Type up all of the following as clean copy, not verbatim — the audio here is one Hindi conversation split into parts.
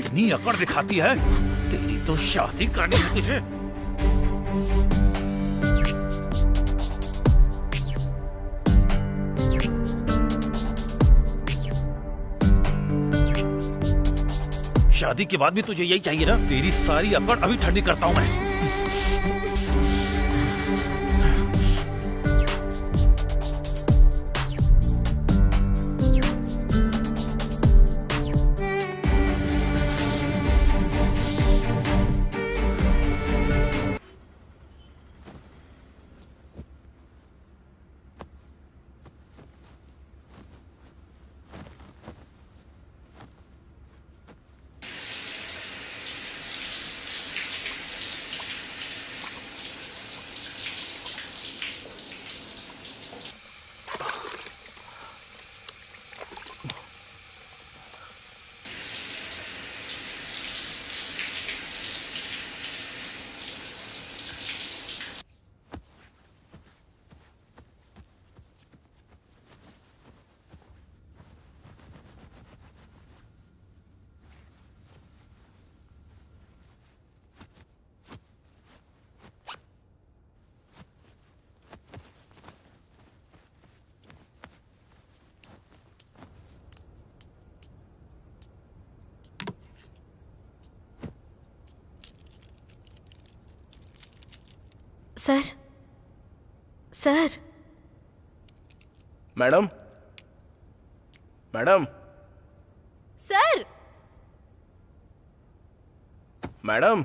इतनी अकड़ दिखाती है, तेरी तो शादी करनी है तुझे। शादी के बाद भी तुझे यही चाहिए ना? तेरी सारी अकड़ अभी ठंडी करता हूं मैं। Sir, sir. Madam, madam, sir, madam.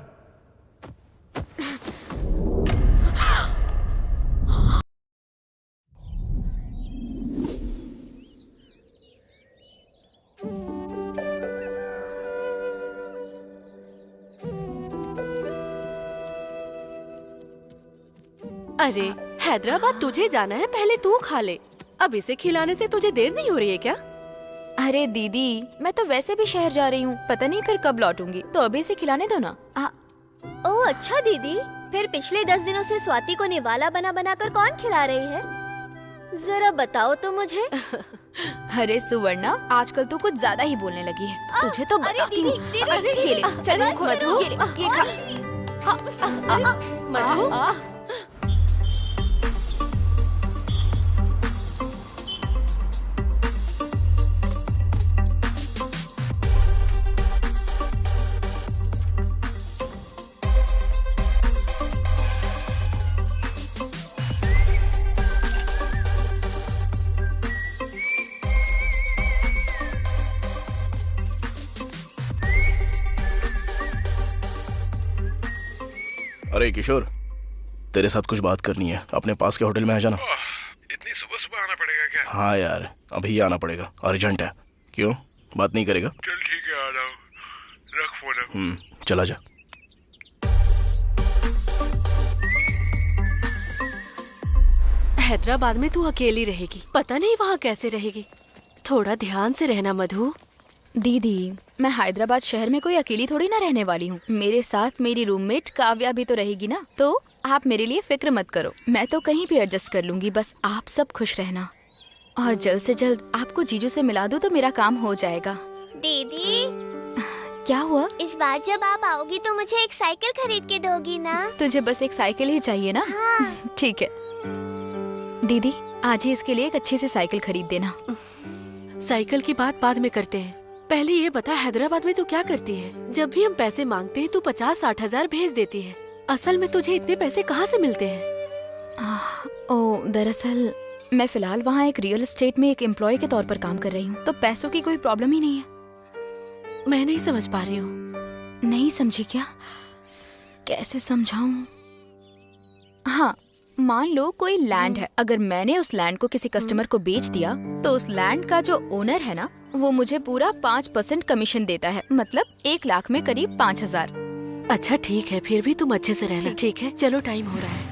अरे हैदराबाद तुझे जाना है, पहले तू खा ले। अब इसे खिलाने से तुझे देर नहीं हो रही है क्या? अरे दीदी, मैं तो वैसे भी शहर जा रही हूँ, पता नहीं फिर कब लौटूंगी, तो अभी इसे खिलाने दो ना। ओह अच्छा दीदी, फिर पिछले 10 दिनों से स्वाति को निवाला बना बना कर कौन खिला रही है? जरा बताओ तो मुझे। अरे सुवर्णा, आजकल तू कुछ ज्यादा ही बोलने लगी है, तुझे तो बताती हूँ। अरे ये ले, चल मधु, ये खा। मधु, अरे किशोर, तेरे साथ कुछ बात करनी है, अपने पास के होटल में आ जाना। इतनी सुबह सुबह आना पड़ेगा क्या? हाँ यार, अभी आना पड़ेगा, अर्जेंट है। क्यों, बात नहीं करेगा? चल ठीक है, आ रहा हूँ, रख फोन। चला जा। हैदराबाद में तू अकेली रहेगी, पता नहीं वहाँ कैसे रहेगी। थोड़ा ध्यान से रहना मधु। दीदी, मैं हैदराबाद शहर में कोई अकेली थोड़ी ना रहने वाली हूँ, मेरे साथ मेरी रूममेट काव्या भी तो रहेगी ना, तो आप मेरे लिए फिक्र मत करो, मैं तो कहीं भी एडजस्ट कर लूंगी, बस आप सब खुश रहना। और जल्द से जल्द आपको जीजू से मिला दूँ तो मेरा काम हो जाएगा। दीदी, क्या हुआ? इस बार जब आप आओगी तो मुझे एक साइकिल खरीद के दोगी ना? तुझे बस एक साइकिल ही चाहिए ना? हाँ। ठीक है दीदी, आज ही इसके लिए एक अच्छी सी साइकिल खरीद देना। साइकिल की बात बाद में करते हैं, पहले ये बता हैदराबाद में तू क्या करती है? जब भी हम पैसे मांगते हैं तू 50-60 हजार भेज देती है, असल में तुझे इतने पैसे कहाँ से मिलते हैं? दरअसल मैं फिलहाल वहाँ एक रियल एस्टेट में एक एम्प्लॉय के तौर पर काम कर रही हूँ, तो पैसों की कोई प्रॉब्लम ही नहीं है। मैं नहीं समझ पा रही हूँ। नहीं समझी क्या? कैसे समझाऊं? हाँ, मान लो कोई लैंड है, अगर मैंने उस लैंड को किसी कस्टमर को बेच दिया तो उस लैंड का जो ओनर है ना, वो मुझे पूरा 5% कमीशन देता है, मतलब 1 लाख में करीब 5,000। अच्छा ठीक है, फिर भी तुम अच्छे से रहना। ठीक है, चलो टाइम हो रहा है।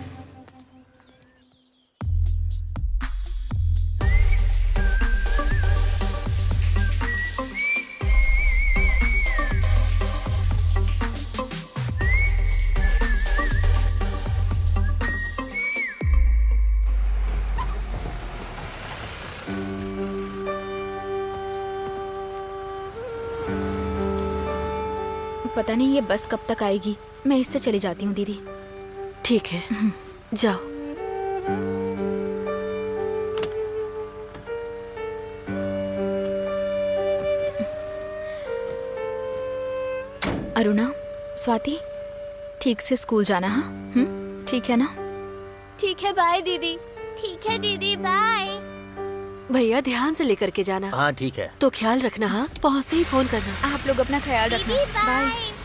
पता नहीं ये बस कब तक आएगी। मैं इससे चली जाती हूँ दीदी। ठीक है, जाओ। अरुणा, स्वाति, ठीक से स्कूल जाना। हाँ, ठीक है ना? ठीक है, बाय दीदी। ठीक है दीदी, बाय। भैया ध्यान से लेकर के जाना। हाँ ठीक है। तो ख्याल रखना। हाँ, पहुँचते ही फोन करना। आप लोग अपना ख्याल रखना। दीदी, बाय। बाय।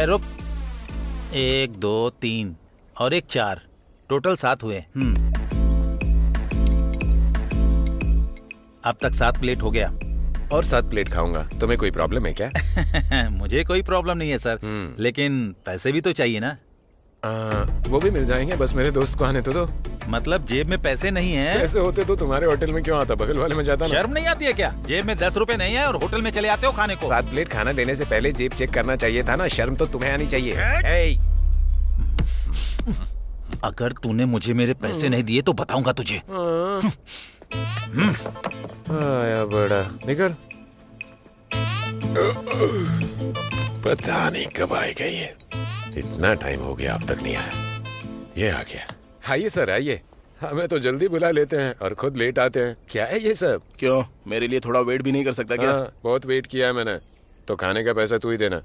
रुक, 1 2 3 और 1 4, टोटल 7 हुए। अब तक 7 प्लेट हो गया। और 7 प्लेट खाऊंगा। तुम्हें कोई प्रॉब्लम है क्या? मुझे कोई प्रॉब्लम नहीं है सर, लेकिन पैसे भी तो चाहिए ना। वो भी मिल जाएंगे, बस मेरे दोस्त को आने तो दो। मतलब जेब में पैसे नहीं है? पैसे होते तो तुम्हारे होटल में क्यों आता, बगल वाले में जाता ना। शर्म नहीं आती है क्या? जेब में 10 रुपए नहीं है और होटल में चले आते हो खाने को। 7 प्लेट खाना देने से पहले जेब चेक करना चाहिए था ना। शर्म तो तुम्हें आनी चाहिए। ए! अगर तूने मुझे मेरे पैसे नहीं दिए तो बताऊंगा तुझे। आया बड़ा, निकल। पता नहीं कब आएगा ये। इतना टाइम हो गया अब तक नहीं आया। ये आ गया। आइए सर, आइए। हमें तो जल्दी बुला लेते हैं और खुद लेट आते हैं। क्या है ये सब? क्यों, मेरे लिए थोड़ा वेट भी नहीं कर सकता क्या? बहुत वेट किया है मैंने। तो खाने का पैसा तू ही देना।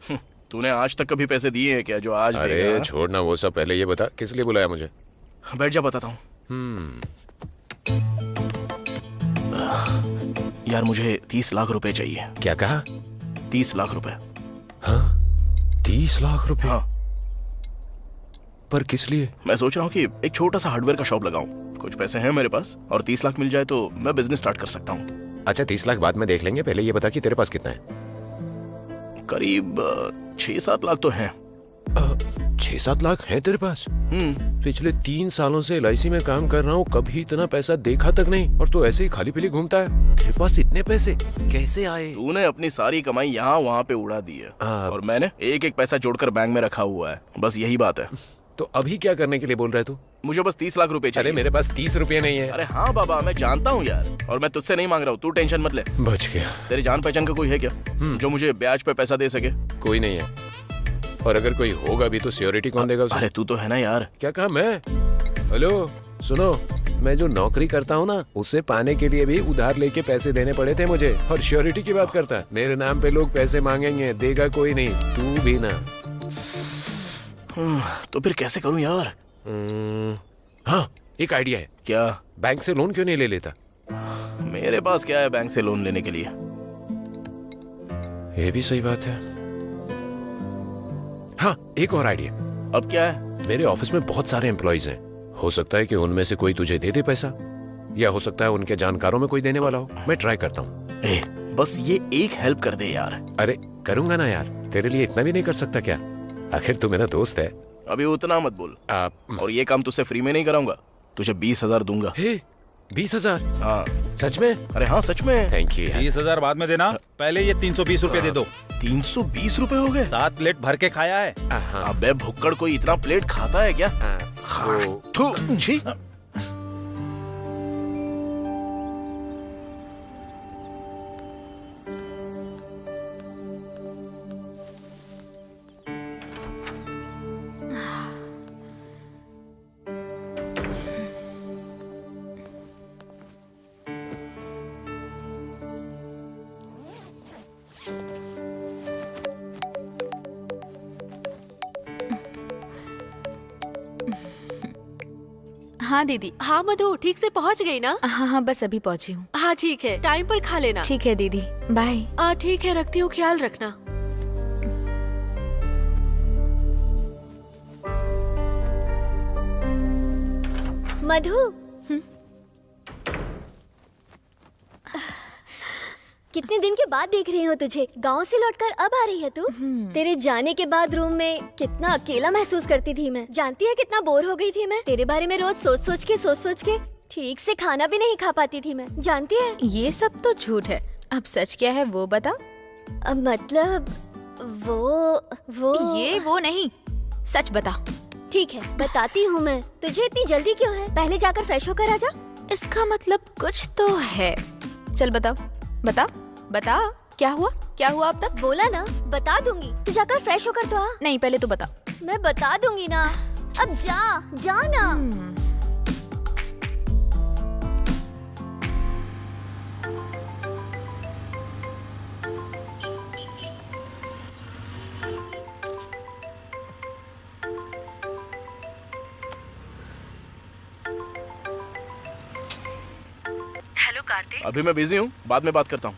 तूने आज तक कभी पैसे दिए हैं क्या जो आज अरे देगा? छोड़ना वो सब, पहले ये बता किस लिए बुलाया मुझे? बैठ जा, बताता हूँ। यार मुझे 30 लाख रुपए चाहिए। क्या कहा? 30 लाख रुपए। हाँ, 30 लाख रुपए? हाँ, पर किस लिए? मैं सोच रहा हूँ कि एक छोटा सा हार्डवेयर का शॉप लगाऊं। कुछ पैसे हैं मेरे पास और 30 लाख मिल जाए तो मैं बिजनेस स्टार्ट कर सकता हूँ। अच्छा, 30 लाख बाद में देख लेंगे, पहले ये बता कि तेरे पास कितना है? करीब 6-7 लाख तो हैं। 6-7 लाख है तेरे पास? पिछले 3 सालों से LIC में काम कर रहा हूँ, कभी इतना पैसा देखा तक नहीं, और तू ऐसे ही खाली पीली घूमता है। तेरे पास इतने पैसे कैसे आए? तूने अपनी सारी कमाई यहाँ वहाँ पे उड़ा दी है और मैंने एक एक पैसा जोड़कर बैंक में रखा हुआ है। बस यही बात है। तो अभी क्या करने के लिए बोल रहा है तू? मुझे बस 30 लाख रुपए चाहिए। अरे मेरे पास 30 रुपए नहीं है। अरे हाँ बाबा, मैं जानता हूँ यार, और मैं तुझसे नहीं मांग रहा हूँ, तू टेंशन मत ले। बच गया। तेरी जान पहचान का कोई है क्या जो मुझे ब्याज पे पैसा दे सके? कोई नहीं है, और अगर कोई होगा भी तो सिक्योरिटी कौन देगा उसे? अरे तू तो है ना यार। क्या कहा मैं? हेलो सुनो, मैं जो नौकरी करता हूँ ना, उसे पाने के लिए भी उधार लेके पैसे देने पड़े थे मुझे, और श्योरिटी की बात करता है। मेरे नाम पे लोग पैसे मांगेंगे, देगा कोई नहीं, तू भी ना। तो फिर कैसे करूँ यार? हाँ, एक आइडिया है। क्या? बैंक से लोन क्यों नहीं ले लेता? मेरे पास क्या है बैंक से लोन लेने के लिए? ये भी सही बात है। हाँ, एक और आइडिया। अब क्या है? मेरे ऑफिस में बहुत सारे एम्प्लॉइज हैं, हो सकता है कि उनमें से कोई तुझे दे दे पैसा, या हो सकता है उनके जानकारों में कोई देने वाला हो। मैं ट्राई करता हूँ। बस ये एक हेल्प कर दे यार। अरे करूंगा ना यार, तेरे लिए इतना भी नहीं कर सकता क्या? आखिर तू मेरा दोस्त है। अभी उतना मत बोल। और ये काम तुझसे फ्री में नहीं कराऊंगा, तुझे 20,000 दूंगा। 20,000? हाँ सच में? अरे हाँ सच में। Thank you. 20,000 बाद में देना, पहले ये 320 रुपए दे दो। 320 रुपए हो गए? 7 प्लेट भर के खाया है। अबे भुक्कड़, कोई इतना प्लेट खाता है क्या? थू, छी। हाँ दीदी। हाँ मधु, ठीक से पहुँच गई ना? हाँ हाँ, बस अभी पहुँची हूँ। हाँ ठीक है, टाइम पर खा लेना। ठीक है दीदी, बाय। ठीक है, रखती हूँ, ख्याल रखना। मधु, कितने दिन के बाद देख रही हूँ तुझे। गांव से लौटकर अब आ रही है तू। तेरे जाने के बाद रूम में कितना अकेला महसूस करती थी मैं। जानती है कितना बोर हो गई थी मैं। तेरे बारे में रोज सोच सोच के ठीक से खाना भी नहीं खा पाती थी मैं। जानती है? ये सब तो झूठ है, अब सच क्या है वो बता। मतलब वो ये वो नहीं, सच बता। ठीक है बताती हूँ मैं। तुझे इतनी जल्दी क्यों है? पहले जाकर फ्रेश होकर आजा। इसका मतलब कुछ तो है। चल बता बता बता, क्या हुआ अब तक? बोला ना बता दूंगी। तू जाकर फ्रेश होकर तो आ। नहीं पहले तू बता। मैं बता दूंगी ना। अब जा ना। हेलो कार्तिक। अभी मैं बिजी हूँ, बाद में बात करता हूँ।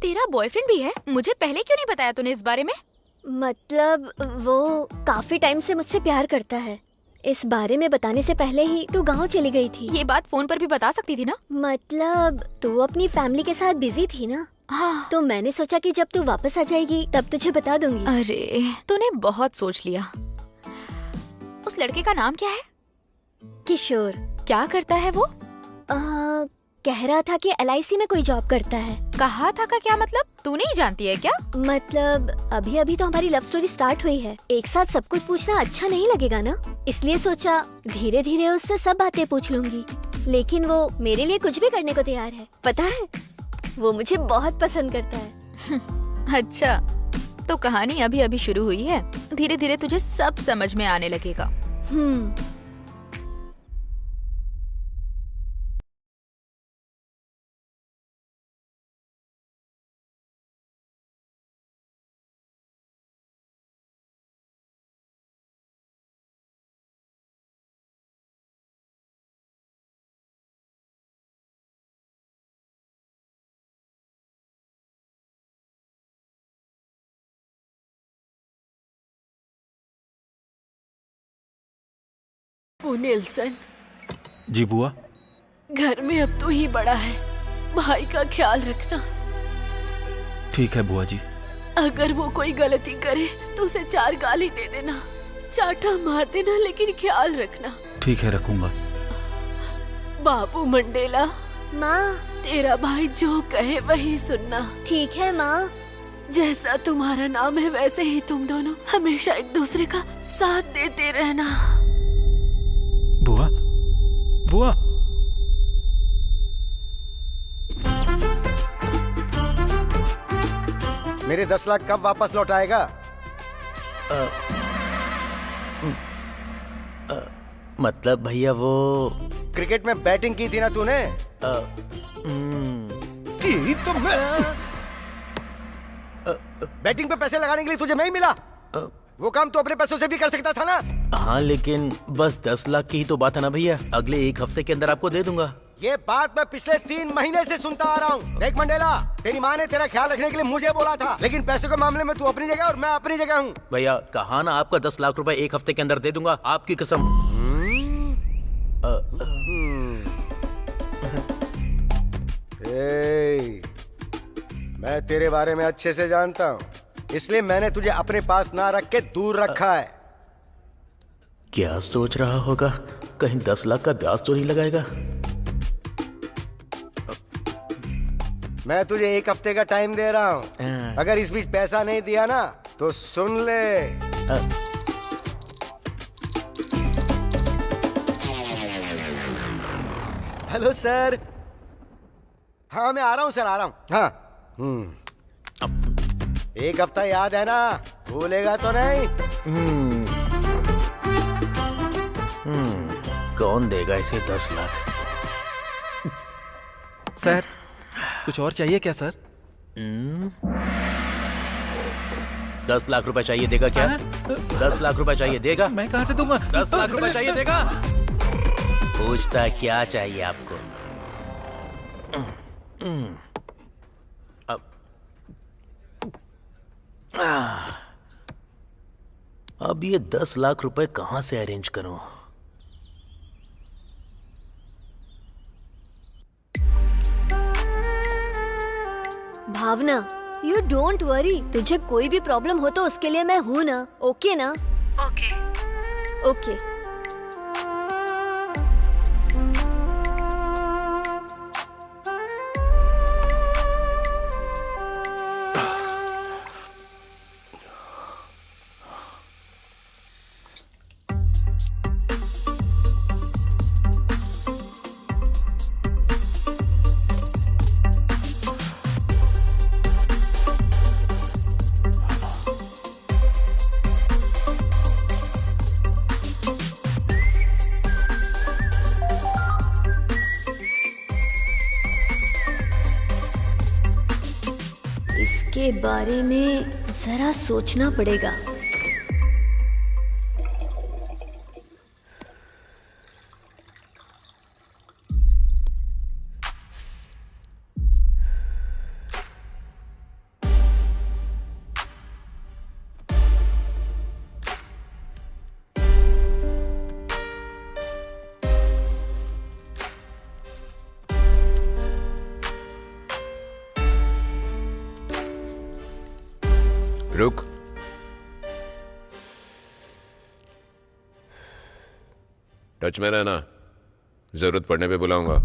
तेरा बॉयफ्रेंड भी है? मुझे पहले क्यों नहीं बताया तूने इस बारे में? मतलब वो काफी टाइम से मुझसे प्यार करता है। इस बारे में बताने से पहले ही तू गांव चली गई थी। ये बात फोन पर भी बता सकती थी ना। मतलब तू अपनी फैमिली के साथ बिजी थी ना। हाँ। तो मैंने सोचा कि जब तू वापस आ जाएगी तब तुझे बता दूंगी। अरे तूने बहुत सोच लिया। उस लड़के का नाम क्या है? किशोर। क्या करता है वो? कह रहा था कि LIC में कोई जॉब करता है। कहा था का क्या मतलब? तू नहीं जानती है क्या? मतलब अभी तो हमारी लव स्टोरी स्टार्ट हुई है। एक साथ सब कुछ पूछना अच्छा नहीं लगेगा ना, इसलिए सोचा धीरे धीरे उससे सब बातें पूछ लूंगी। लेकिन वो मेरे लिए कुछ भी करने को तैयार है। पता है वो मुझे बहुत पसंद करता है। अच्छा, तो कहानी अभी अभी शुरू हुई है। धीरे धीरे तुझे सब समझ में आने लगेगा। वो नेल्सन, जी बुआ। घर में अब तू ही बड़ा है, भाई का ख्याल रखना। ठीक है बुआ जी। अगर वो कोई गलती करे तो उसे 4 गाली दे देना, चाटा मार देना, लेकिन ख्याल रखना। ठीक है रखूंगा। बाबू मंडेला, माँ तेरा भाई जो कहे वही सुनना। ठीक है माँ। जैसा तुम्हारा नाम है वैसे ही तुम दोनों हमेशा एक दूसरे का साथ देते रहना। बुआ बुआ। मेरे 10 लाख कब वापस लौट आएगा? मतलब भैया वो क्रिकेट में बैटिंग की थी ना तूने? थी तो मैं बैटिंग पे पैसे लगाने के लिए तुझे नहीं मिला? वो काम तो अपने पैसों से भी कर सकता था ना। हाँ लेकिन बस 10 लाख की ही तो बात है ना भैया। अगले 1 हफ्ते के अंदर आपको दे दूंगा। ये बात मैं पिछले 3 महीने से सुनता आ रहा हूँ। देख मंडेला, तेरी माँ ने तेरा ख्याल रखने के लिए मुझे बोला था, लेकिन पैसों के मामले में तू अपनी जगह और मैं अपनी जगह हूँ। भैया कहा ना आपका 10 लाख रुपए 1 हफ्ते के अंदर दे दूंगा, आपकी कसम। मैं तेरे बारे में अच्छे से जानता हूँ, इसलिए मैंने तुझे अपने पास ना रख के दूर रखा है। क्या सोच रहा होगा, कहीं 10 लाख का ब्याज तो नहीं लगाएगा? मैं तुझे 1 हफ्ते का टाइम दे रहा हूँ। अगर इस बीच पैसा नहीं दिया ना तो सुन ले। Hello sir. हाँ मैं आ रहा हूँ सर, आ रहा हूँ। हाँ 1 हफ्ता याद है ना, भूलेगा तो नहीं? कौन देगा इसे 10 लाख? सर कुछ और चाहिए क्या सर? 10 लाख रुपए चाहिए, देगा क्या? 10 लाख रुपए चाहिए, देगा? मैं कहाँ से दूंगा? 10 लाख रुपए चाहिए, देगा? पूछता क्या चाहिए आपको? अब अब ये 10 लाख रुपए कहाँ से अरेंज करूं? भावना, यू डोंट वरी, तुझे कोई भी प्रॉब्लम हो तो उसके लिए मैं हूँ ना, ओके ना? ओके। ओके। इसके बारे में जरा सोचना पड़ेगा। रुक। टच में रहना, जरूरत पड़ने पे बुलाऊंगा।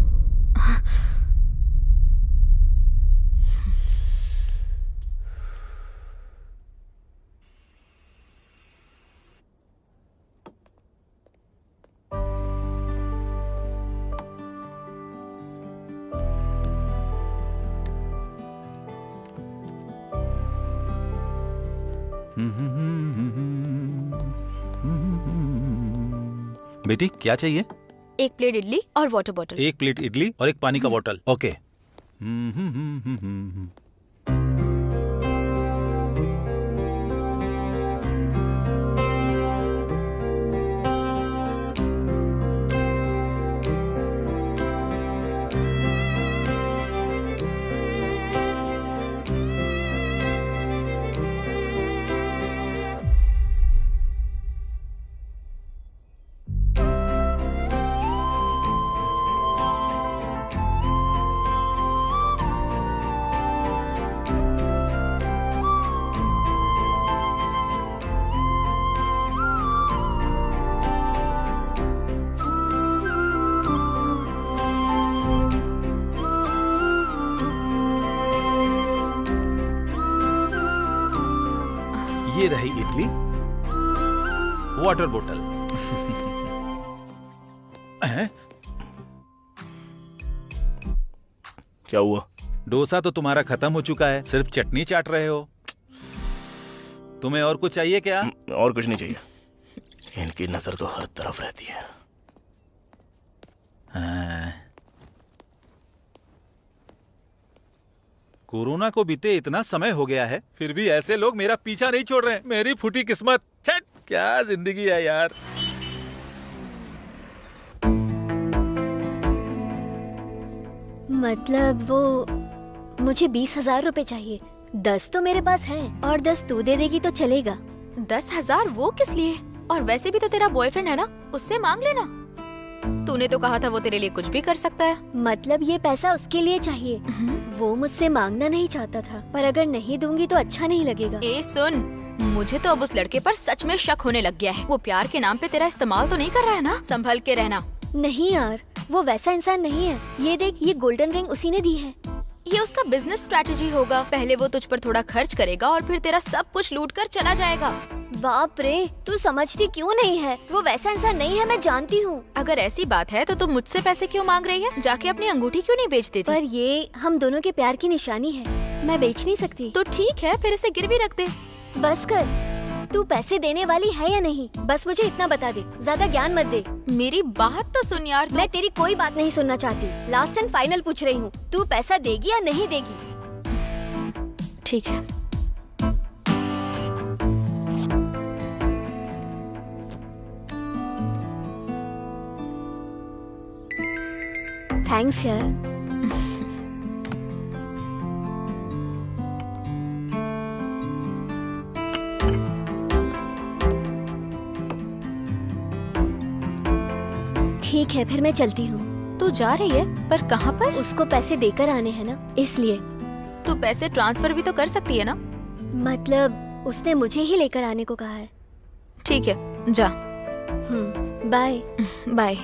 बेटी क्या चाहिए? एक प्लेट इडली और वाटर बॉटल। एक प्लेट इडली और एक पानी का बोतल। ओके। ये रही इडली, वाटर बोतल। क्या हुआ? डोसा तो तुम्हारा खत्म हो चुका है, सिर्फ चटनी चाट रहे हो। तुम्हें और कुछ चाहिए क्या? और कुछ नहीं चाहिए। इनकी नजर तो हर तरफ रहती है। हाँ। कोरोना को बीते इतना समय हो गया है, फिर भी ऐसे लोग मेरा पीछा नहीं छोड़ रहे हैं। मेरी फूटी किस्मत। छट, क्या जिंदगी है यार। मतलब वो मुझे 20,000 रुपए चाहिए। 10 तो मेरे पास है और 10 तू दे देगी तो चलेगा। 10,000 वो किस लिए? और वैसे भी तो तेरा बॉयफ्रेंड है ना, उससे मांग लेना। तूने तो कहा था वो तेरे लिए कुछ भी कर सकता है। मतलब ये पैसा उसके लिए चाहिए। वो मुझसे मांगना नहीं चाहता था, पर अगर नहीं दूंगी तो अच्छा नहीं लगेगा। ए सुन, मुझे तो अब उस लड़के पर सच में शक होने लग गया है। वो प्यार के नाम पे तेरा इस्तेमाल तो नहीं कर रहा है ना? संभल के रहना। नहीं यार, वो वैसा इंसान नहीं है। ये देख, ये गोल्डन रिंग उसी ने दी है। ये उसका बिजनेस स्ट्रैटेजी होगा। पहले वो तुझ पर थोड़ा खर्च करेगा और फिर तेरा सब कुछ लूट कर चला जाएगा। बाप रे, तू समझती क्यों नहीं है? वो वैसा इंसान नहीं है, मैं जानती हूँ। अगर ऐसी बात है तो तुम मुझसे पैसे क्यों मांग रही है? जाके अपनी अंगूठी क्यों नहीं बेच देती? पर ये हम दोनों के प्यार की निशानी है, मैं बेच नहीं सकती। तो ठीक है, फिर इसे गिरवी रख दे। बस कर, तू पैसे देने वाली है या नहीं? बस मुझे इतना बता दे, ज्यादा ज्ञान मत दे। मेरी बात तो सुन यार। मैं तेरी कोई बात नहीं सुनना चाहती। लास्ट एंड फाइनल पूछ रही हूँ, तू पैसा देगी या नहीं देगी? ठीक है। थैंक्स यार। ठीक है, फिर मैं चलती हूँ। तू जा रही है, पर कहाँ पर? उसको पैसे देकर आने हैं ना, इसलिए। तू पैसे ट्रांसफर भी तो कर सकती है ना। मतलब उसने मुझे ही लेकर आने को कहा है। ठीक है, जा। बाय। बाय।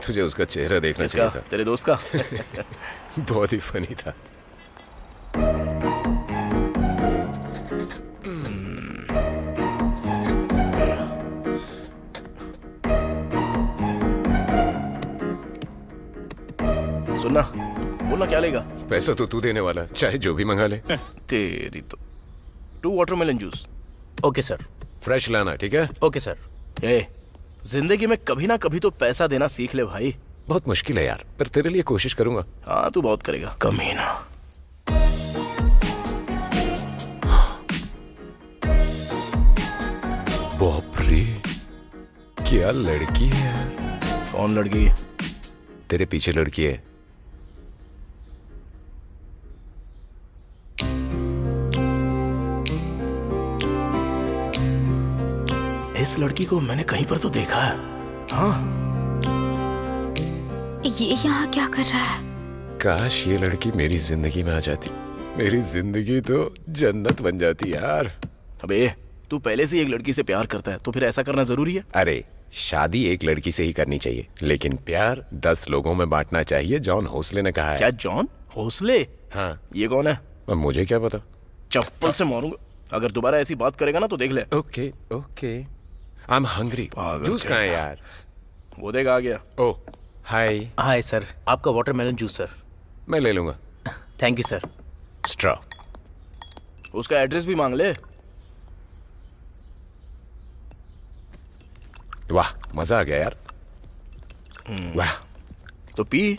तुझे उसका चेहरा देखना इसका चाहिए था। तेरे दोस्त का। बहुत ही फनी था। सुनना, बोलना क्या लेगा? पैसा तो तू देने वाला, चाहे जो भी मंगा ले। तेरी तो 2 watermelon juice. Okay sir. Fresh लाना, ठीक है? Okay sir. ए, जिंदगी में कभी ना कभी तो पैसा देना सीख ले भाई। बहुत मुश्किल है यार, पर तेरे लिए कोशिश करूंगा। हाँ, तू बहुत करेगा, कमीना। बाप रे, क्या लड़की है यार। कौन लड़की? तेरे पीछे लड़की है। इस लड़की को मैंने कहीं पर तो देखा है। हाँ, ये यहाँ क्या कर रहा है? काश ये लड़की मेरी जिंदगी में आ जाती, मेरी जिंदगी तो जन्नत बन जाती यार। अबे तू पहले से ही एक लड़की से प्यार करता है तो फिर ऐसा करना जरूरी है? अरे शादी एक लड़की से ही करनी चाहिए, लेकिन प्यार 10 लोगों में बांटना चाहिए, जॉन होसले ने कहा है। क्या जॉन होसले? हाँ। ये कौन है? अब मुझे क्या पता। चप्पल से मारूंगा अगर दोबारा ऐसी बात करेगा ना तो देख ले। Okay okay, I am hungry. पागल जूस कहाँ है कहीं का। यार? वो देगा, आ गया। ओह हाय। हाय सर, आपका वाटरमेलन जूस सर। मैं ले लूंगा। Thank you sir. स्ट्रॉ। उसका एड्रेस भी मांग ले। वाह, मजा आ गया यार। वाह। तो पी।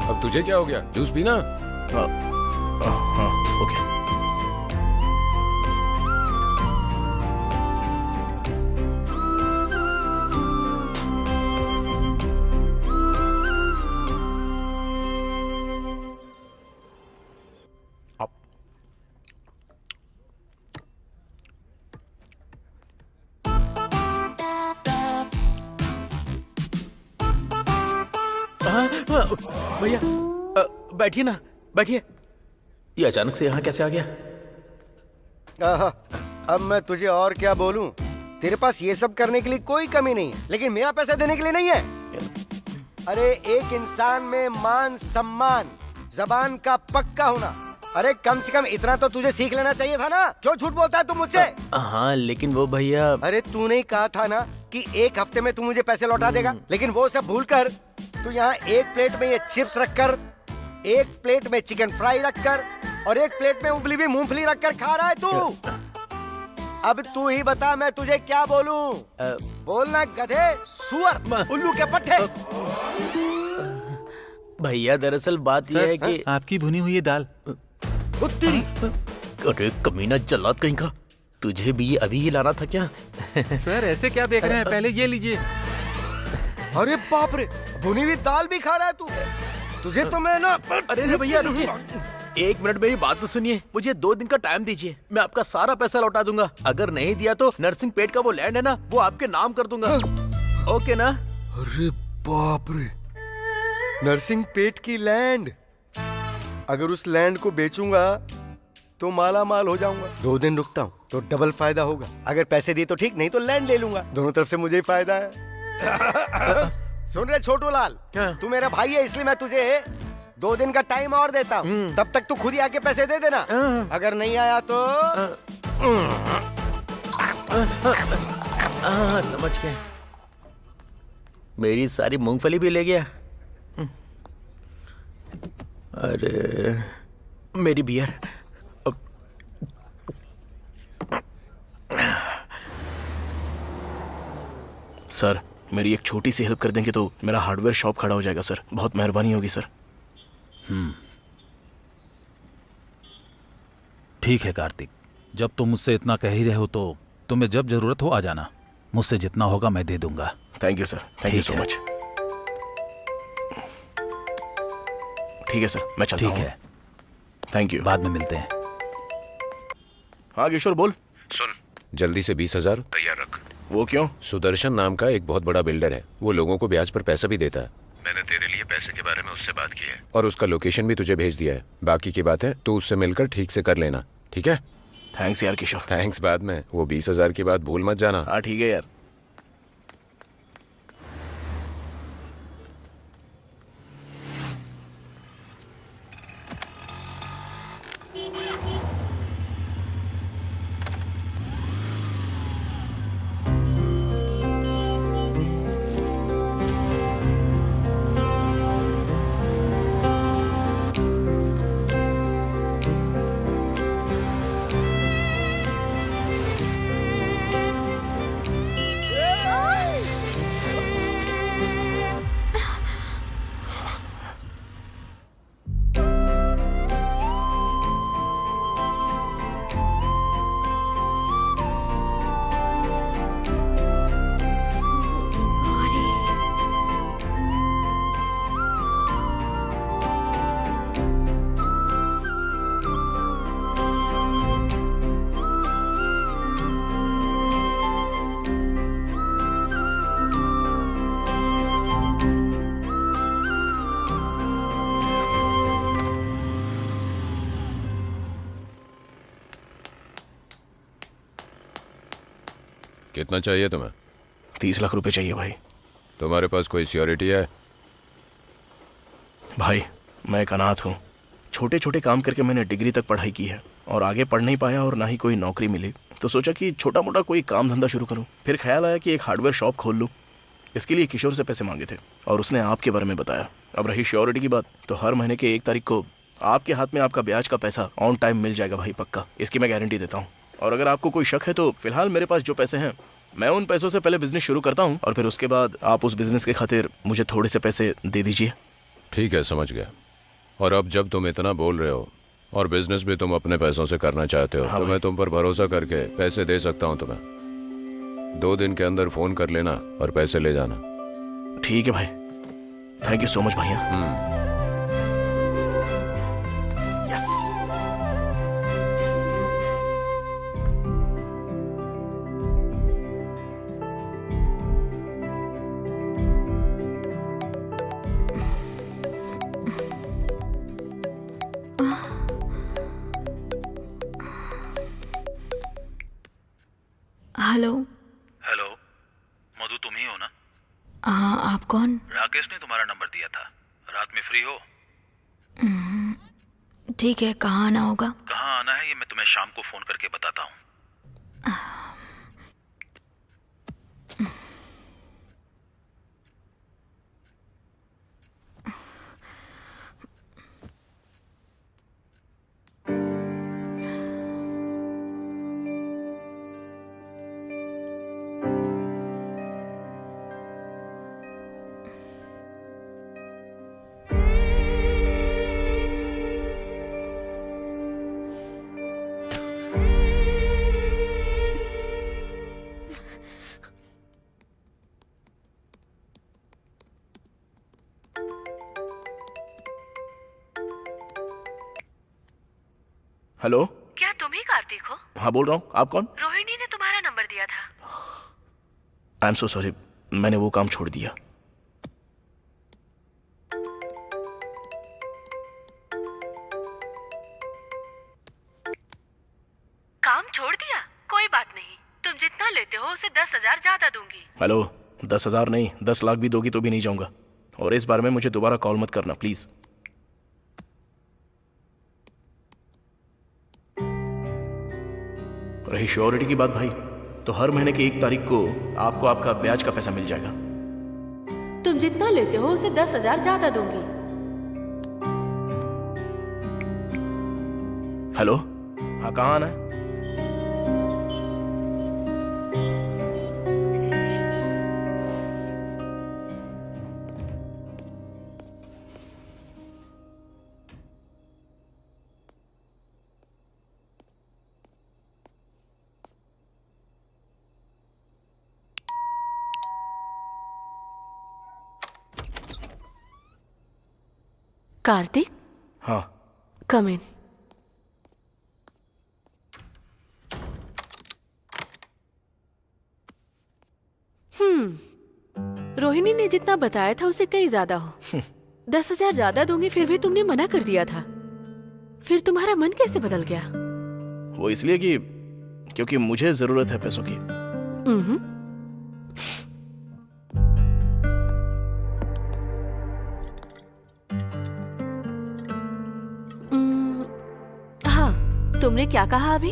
अब तुझे क्या हो गया? जूस पीना। हाँ, हाँ, ओके। भैया बैठिए ना, बैठिए। ये अचानक से यहाँ कैसे आ गया? आहा, अब मैं तुझे और क्या बोलूं? तेरे पास ये सब करने के लिए कोई कमी नहीं है, लेकिन मेरा पैसा देने के लिए नहीं है। अरे एक इंसान में मान सम्मान, जबान का पक्का होना, अरे कम से कम इतना तो तुझे सीख लेना चाहिए था ना। क्यों झूठ बोलता है तू मुझसे? हाँ लेकिन वो भैया। अरे तूने ही कहा था ना कि 1 हफ्ते में तू मुझे पैसे लौटा देगा, लेकिन वो सब भूल कर तू यहाँ एक प्लेट में ये चिप्स रखकर, एक प्लेट में चिकन फ्राई रखकर और एक प्लेट में उबली हुई मूंगफली रखकर खा रहा है तू। अब तू ही बता मैं तुझे क्या बोलूं? बोलना गधे, सुअर, उल्लू के पट्टे। भैया दरअसल बात यह है कि आपकी भुनी हुई ये दाल। उत्तरी। अरे कमीना जल्लाद कहीं का, तुझे भी अभी ही लाना था क्या? सर ऐसे क्या देख रहे हैं, पहले ये लीजिए। अरे बाप रे, भुनी हुई दाल भी खा रहा है तू? तुझे तो मैं ना। अरे भैया रुकिए, 1 मिनट मेरी बात तो सुनिए। मुझे 2 दिन का टाइम दीजिए, मैं आपका सारा पैसा लौटा दूंगा। अगर नहीं दिया तो नरसिंह पेट का वो लैंड है ना, वो आपके नाम कर दूंगा। ओके ना? अरे बाप रे, नरसिंह पेट की लैंड। अगर उस लैंड को बेचूंगा तो माला माल हो जाऊंगा। 2 दिन रुकता हूँ तो डबल फायदा होगा। अगर पैसे दिए तो ठीक, नहीं तो लैंड ले लूंगा। दोनों तरफ से मुझे ही फायदा है। सुन रहे छोटू लाल, तू मेरा भाई है इसलिए मैं तुझे 2 दिन का टाइम और देता हूँ। तब तक तू खुद ही आके पैसे दे देना। अगर नहीं आया तो समझ गए। मेरी सारी मूंगफली भी ले गया। अरे मेरी बियर। सर मेरी एक छोटी सी हेल्प कर देंगे तो मेरा हार्डवेयर शॉप खड़ा हो जाएगा सर। बहुत मेहरबानी होगी सर। ठीक है कार्तिक, जब तुम मुझसे इतना कह ही रहे हो तो तुम्हें जब जरूरत हो आ जाना। मुझसे जितना होगा मैं दे दूंगा। Thank you sir, thank you ठीक सो है। मच। ठीक है सर, मैं चलता ठीक हूँ। है, थैंक यू। बाद में मिलते हैं। हाँ किशोर बोल। सुन, जल्दी से 20,000। तैयार रख। वो क्यों? सुदर्शन नाम का एक बहुत बड़ा बिल्डर है, वो लोगों को ब्याज पर पैसा भी देता है मैंने तेरे लिए पैसे के बारे में उससे बात की है। और उसका लोकेशन भी तुझे भेज दिया है। बाकी की बातें तू उससे मिलकर ठीक से कर लेना, ठीक है? थैंक्स यार किशोर। थैंक्स बाद में, वो 20,000 की बात भूल मत जाना। हाँ ठीक है यार। सॉरी। कितना चाहिए तुम्हें? 30 लाख रुपए चाहिए भाई। तुम्हारे पास कोई सिक्योरिटी है? भाई मैं एक अनाथ हूँ। छोटे छोटे काम करके मैंने डिग्री तक पढ़ाई की है और आगे पढ़ नहीं पाया और ना ही कोई नौकरी मिली, तो सोचा कि छोटा मोटा कोई काम धंधा शुरू करूँ। फिर ख्याल आया कि एक हार्डवेयर शॉप खोल लूँ। इसके लिए किशोर से पैसे मांगे थे और उसने आपके बारे में बताया। अब रही श्योरिटी की बात, तो हर महीने के 1 तारीख को आपके हाथ में आपका ब्याज का पैसा ऑन टाइम मिल जाएगा भाई, पक्का। इसकी मैं गारंटी देता हूँ। और अगर आपको कोई शक है तो फिलहाल मेरे पास जो पैसे हैं, मैं उन पैसों से पहले बिजनेस शुरू करता हूँ और फिर उसके बाद आप उस बिजनेस के खातिर मुझे थोड़े से पैसे दे दीजिए। ठीक है, समझ गया। और अब जब तुम इतना बोल रहे हो और बिजनेस भी तुम अपने पैसों से करना चाहते हो, हाँ तो भाई। मैं तुम पर भरोसा करके पैसे दे सकता हूँ तुम्हें। 2 दिन के अंदर फोन कर लेना और पैसे ले जाना। ठीक है भाई, थैंक यू सो मच भैया। यस। हेलो। हेलो, मधु तुम ही हो ना? हाँ, आप कौन? राकेश ने तुम्हारा नंबर दिया था। रात में फ्री हो? ठीक है, कहाँ आना होगा? कहाँ आना है ये मैं तुम्हें शाम को फोन करके बताता हूँ। हेलो। क्या तुम ही कार्तिक हो? हाँ बोल रहा हूँ, आप कौन? रोहिणी ने तुम्हारा नंबर दिया था। आई एम सो सॉरी, मैंने वो काम छोड़ दिया। काम छोड़ दिया? कोई बात नहीं, तुम जितना लेते हो उसे 10,000 ज्यादा दूंगी। हेलो, 10,000 नहीं, 10 लाख भी दोगी तो भी नहीं जाऊंगा। और इस बारे में मुझे दोबारा कॉल मत करना प्लीज। रही श्योरिटी की बात भाई, तो हर महीने की 1 तारीख को आपको आपका ब्याज का पैसा मिल जाएगा। तुम जितना लेते हो उसे 10,000 ज्यादा दूंगी। हेलो, हाँ कहाँ आना है? कार्तिक, हाँ। कम इन। रोहिणी ने जितना बताया था उससे कहीं ज्यादा हो। 10,000 ज्यादा दूंगी फिर भी तुमने मना कर दिया था। फिर तुम्हारा मन कैसे बदल गया? वो इसलिए कि क्योंकि मुझे जरूरत है पैसों की। हाँ, तुमने क्या कहा अभी?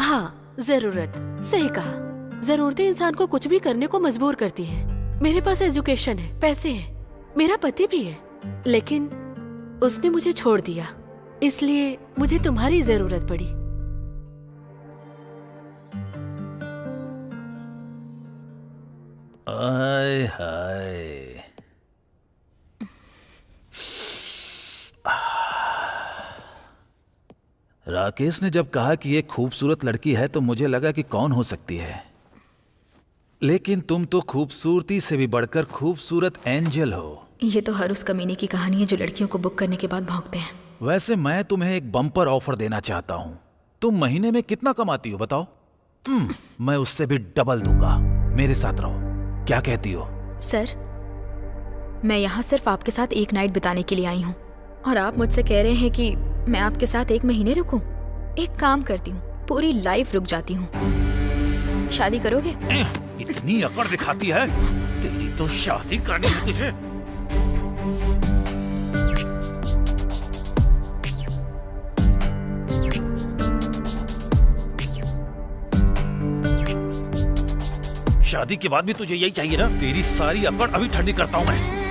हाँ, जरूरत, सही कहा। जरूरतें इंसान को कुछ भी करने को मजबूर करती हैं। मेरे पास एजुकेशन है, पैसे हैं, मेरा पति भी है, लेकिन उसने मुझे छोड़ दिया, इसलिए मुझे तुम्हारी जरूरत पड़ी। आय हाय। राकेश ने जब कहा कि ये खूबसूरत लड़की है तो मुझे लगा कि कौन हो सकती है, लेकिन तुम तो खूबसूरती से भी बढ़कर खूबसूरत एंजल हो। ये तो हर उस कमीने की कहानी है जो लड़कियों को बुक करने के बाद भौंकते हैं। वैसे मैं तुम्हें एक बम्पर ऑफर देना चाहता हूँ। तुम महीने में कितना कमाती हो बताओ? मैं उससे भी डबल दूंगा। मेरे साथ रहो, क्या कहती हो? सर, मैं यहाँ सिर्फ आपके साथ एक नाइट बिताने के लिए आई हूँ और आप मुझसे कह रहे हैं कि मैं आपके साथ 1 महीने रुकूं? एक काम करती हूँ, पूरी लाइफ रुक जाती हूँ। शादी करोगे? इतनी अकड़ दिखाती है, तेरी तो शादी करनी है तुझे। शादी के बाद भी तुझे यही चाहिए ना? तेरी सारी अकड़ अभी ठंडी करता हूं मैं।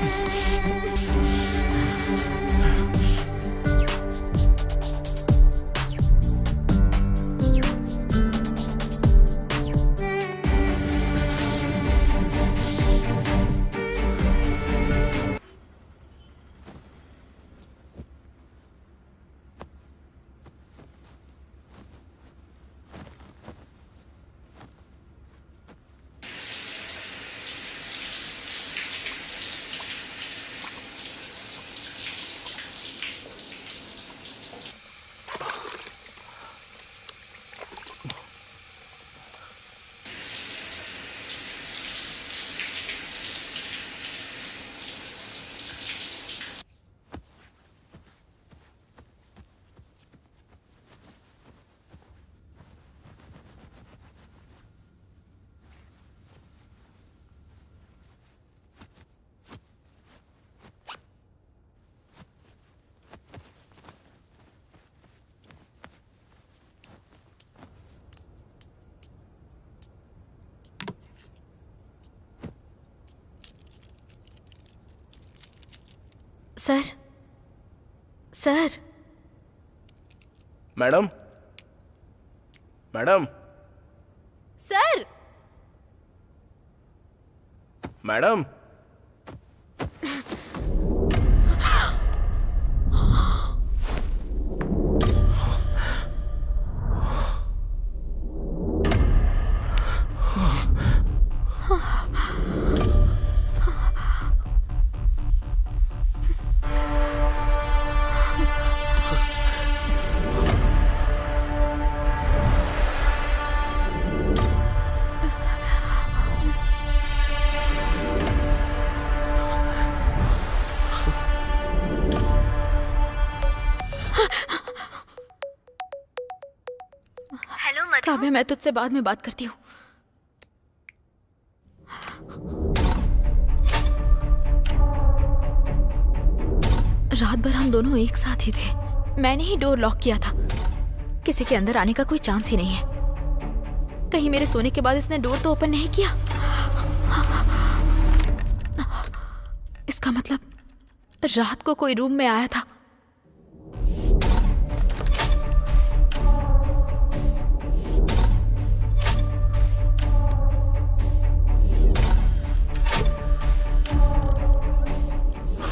Sir, sir. Madam, madam, sir, madam. Kavya, मैं तुझसे बाद में बात करती हूँ। रात भर हम दोनों एक साथ ही थे। मैंने ही डोर लॉक किया था। किसी के अंदर आने का कोई चांस ही नहीं है। कहीं मेरे सोने के बाद इसने डोर तो ओपन नहीं किया? इसका मतलब रात को कोई रूम में आया था।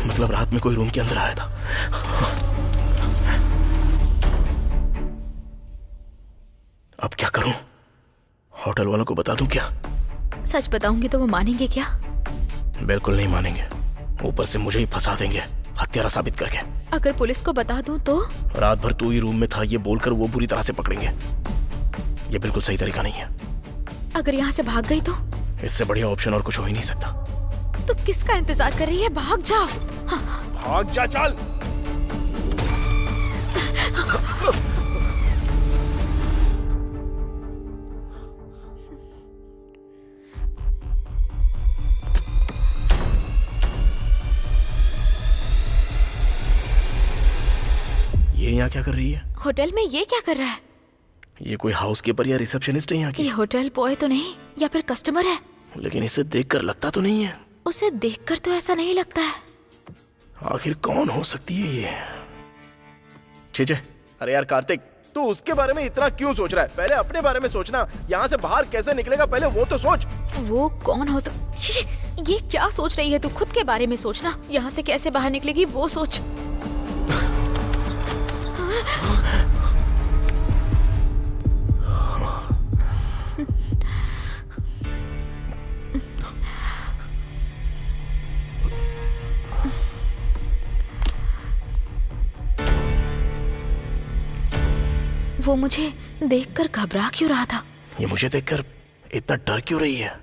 मतलब रात में कोई रूम के अंदर आया था। अब क्या करूं? होटल वालों को बता दूं क्या? सच बताऊंगी तो वो मानेंगे क्या? बिल्कुल नहीं मानेंगे। ऊपर से मुझे ही फंसा देंगे। हत्यारा साबित करके। अगर पुलिस को बता दूं तो? रात भर तू ही रूम में था ये बोलकर वो बुरी तरह से पकड़ेंगे। ये बिल्कुल सही तरीका नहीं है। अगर यहाँ से भाग गई तो? इससे बढ़िया ऑप्शन और कुछ हो ही नहीं सकता। तो किसका इंतजार कर रही है? भाग जाओ। भाग जा, चल। ये यहाँ क्या कर रही है? होटल में ये क्या कर रहा है? ये कोई हाउसकीपर या रिसेप्शनिस्ट है यहाँ की? ये होटल बॉय तो नहीं, या फिर कस्टमर है? लेकिन इसे देखकर लगता तो नहीं है। उसे देखकर तो ऐसा नहीं लगता है। आखिर कौन हो सकती है ये? चीजे, अरे यार कार्तिक, तू उसके बारे में इतना क्यों सोच रहा है? पहले अपने बारे में सोचना। यहाँ से बाहर कैसे निकलेगा पहले वो तो सोच। वो कौन हो ये क्या सोच रही है तू? खुद के बारे में सोचना। यहाँ से कैसे बाहर निकलेगी वो सोच। वो मुझे देखकर घबरा क्यों रहा था? ये मुझे देखकर इतना डर क्यों रही है?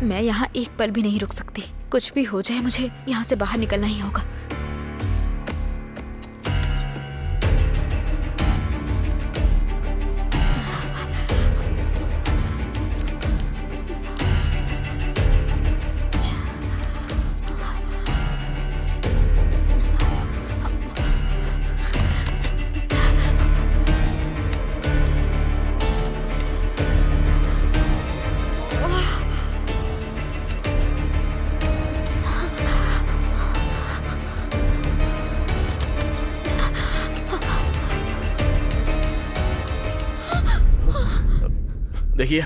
मैं यहाँ एक पल भी नहीं रुक सकती। कुछ भी हो जाए मुझे यहाँ से बाहर निकलना ही होगा। देखिए,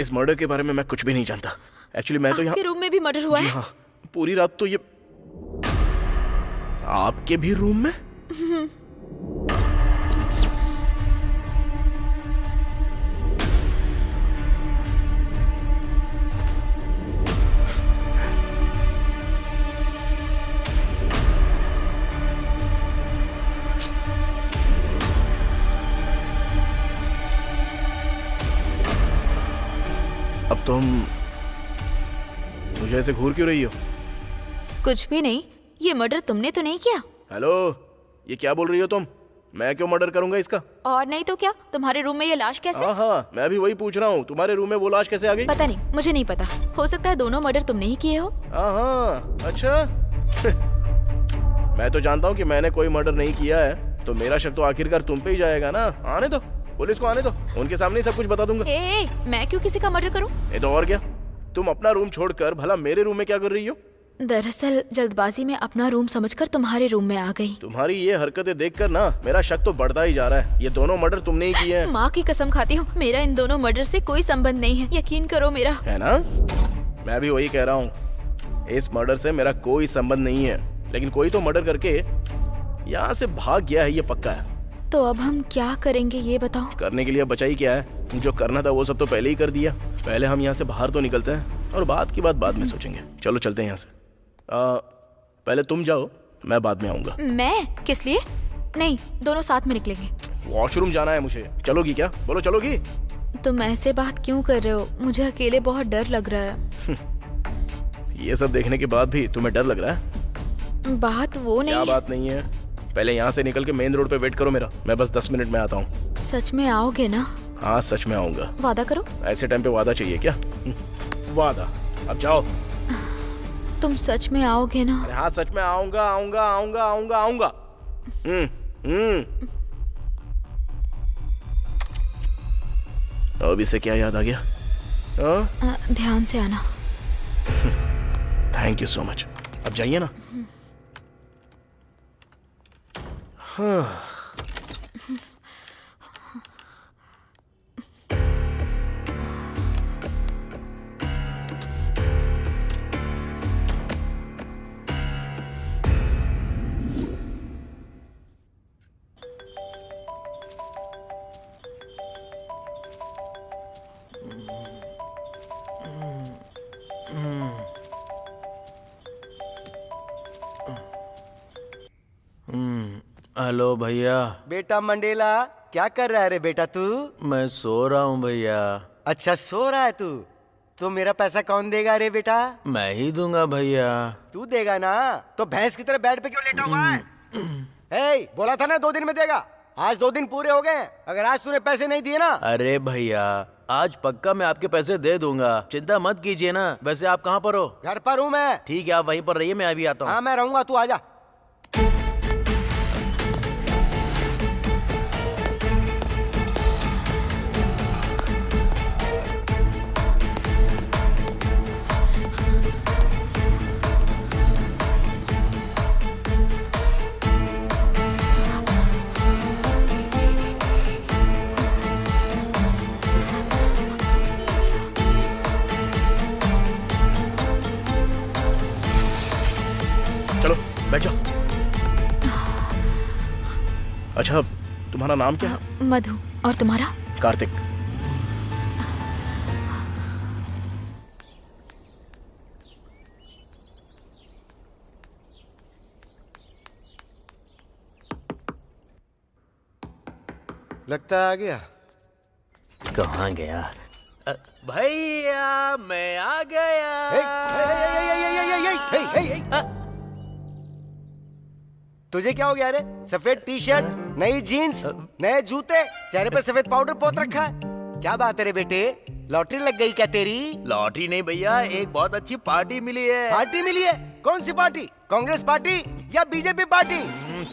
इस मर्डर के बारे में मैं कुछ भी नहीं जानता। एक्चुअली मैं तो यहाँ। आपके रूम में भी मर्डर हुआ है? हाँ, पूरी रात तो ये। आपके भी रूम में? अब तुम मुझे ऐसे घूर क्यों रही हो? कुछ भी नहीं। ये मर्डर तुमने तो नहीं किया? हेलो, ये क्या बोल रही हो तुम? मैं क्यों मर्डर करूंगा इसका? और नहीं तो क्या? तुम्हारे रूम में ये लाश कैसे? हाँ, मैं भी वही पूछ रहा हूँ। तुम्हारे रूम में वो लाश कैसे आ गई? पता नहीं, मुझे नहीं पता। हो सकता है दोनों मर्डर तुमने ही किए हो। हाँ, अच्छा। मैं तो जानता हूँ कि मैंने कोई मर्डर नहीं किया है, तो मेरा शक तो आखिरकार तुम पे ही जाएगा ना। आने दो, पुलिस को आने दो, उनके सामने सब कुछ बता दूंगा। मैं क्यों किसी का मर्डर करूं? ये तो और क्या, तुम अपना रूम छोड़कर भला मेरे रूम में क्या कर रही हो? दरअसल जल्दबाजी में अपना रूम समझकर तुम्हारे रूम में आ गई। तुम्हारी ये हरकतें देखकर ना मेरा शक तो बढ़ता ही जा रहा है। ये दोनों मर्डर तुमने ही किए हैं। माँ की कसम खाती हूँ, मेरा इन दोनों मर्डर से कोई संबंध नहीं है। यकीन करो मेरा। है ना? मैं भी वही कह रहा हूँ। इस मर्डर से मेरा कोई संबंध नहीं है, लेकिन कोई तो मर्डर करके यहाँ से भाग गया है, ये पक्का है। तो अब हम क्या करेंगे ये बताओ? करने के लिए बचा ही क्या है? जो करना था वो सब तो पहले ही कर दिया। पहले हम यहाँ से बाहर तो निकलते हैं और बात की बात बाद में सोचेंगे। चलो चलते हैं यहाँ से। पहले तुम जाओ, मैं बाद में आऊंगा। मैं? किस लिए? नहीं, दोनों साथ में निकलेंगे। वॉशरूम जाना है मुझे। चलोगी क्या? बोलो, चलोगी? तुम ऐसे बात क्यों कर रहे हो? मुझे अकेले बहुत डर लग रहा है। ये सब देखने के बाद भी तुम्हें डर लग रहा है? बात वो नहीं। क्या बात नहीं है? पहले यहाँ से निकल के मेन रोड पे वेट करो मेरा। मैं बस 10 मिनट में आता हूँ। सच में आओगे ना? हाँ, सच में आऊंगा। वादा करो। ऐसे टाइम पे वादा चाहिए क्या? वादा? अब जाओ। तुम सच में आओगे ना? अरे हाँ, सच में आऊंगा, आऊंगा, आऊंगा, आऊंगा, आऊंगा। अब इसे क्या याद आ गया? ध्यान से आना। Thank you so much. अब जाइए ना। हाँ। हेलो भैया। बेटा मंडेला, क्या कर रहा है रे बेटा तू? मैं सो रहा हूँ भैया। अच्छा सो रहा है तू? तो मेरा पैसा कौन देगा रे बेटा? मैं ही दूंगा भैया। तू देगा ना? तो भैंस की तरह बेड पे क्यों लेटा हुआ है? ए, बोला था ना 2 दिन में देगा। आज 2 दिन पूरे हो गए। अगर आज तूने पैसे नहीं दिए ना। अरे भैया, आज पक्का मैं आपके पैसे दे दूंगा, चिंता मत कीजिए ना। वैसे आप कहाँ पर हो? घर पर हूँ मैं। ठीक है, आप वहीं पर रहिए, मैं अभी आता हूँ। हाँ मैं रहूंगा, तू आजा। चलो बैठ जाओ। अच्छा, तुम्हारा नाम क्या है? मधु। और तुम्हारा? कार्तिक। लगता आ गया। कहाँ गया? भैया मैं आ गया। तुझे क्या हो गया रे? सफेद टी शर्ट, नई जीन्स, नए जूते, चेहरे पे सफेद पाउडर पोत रखा है। क्या बात है रे बेटे? लॉटरी लग गई क्या तेरी? लॉटरी नहीं भैया, एक बहुत अच्छी पार्टी मिली है। पार्टी मिली है? कौन सी पार्टी? कांग्रेस पार्टी या बीजेपी पार्टी?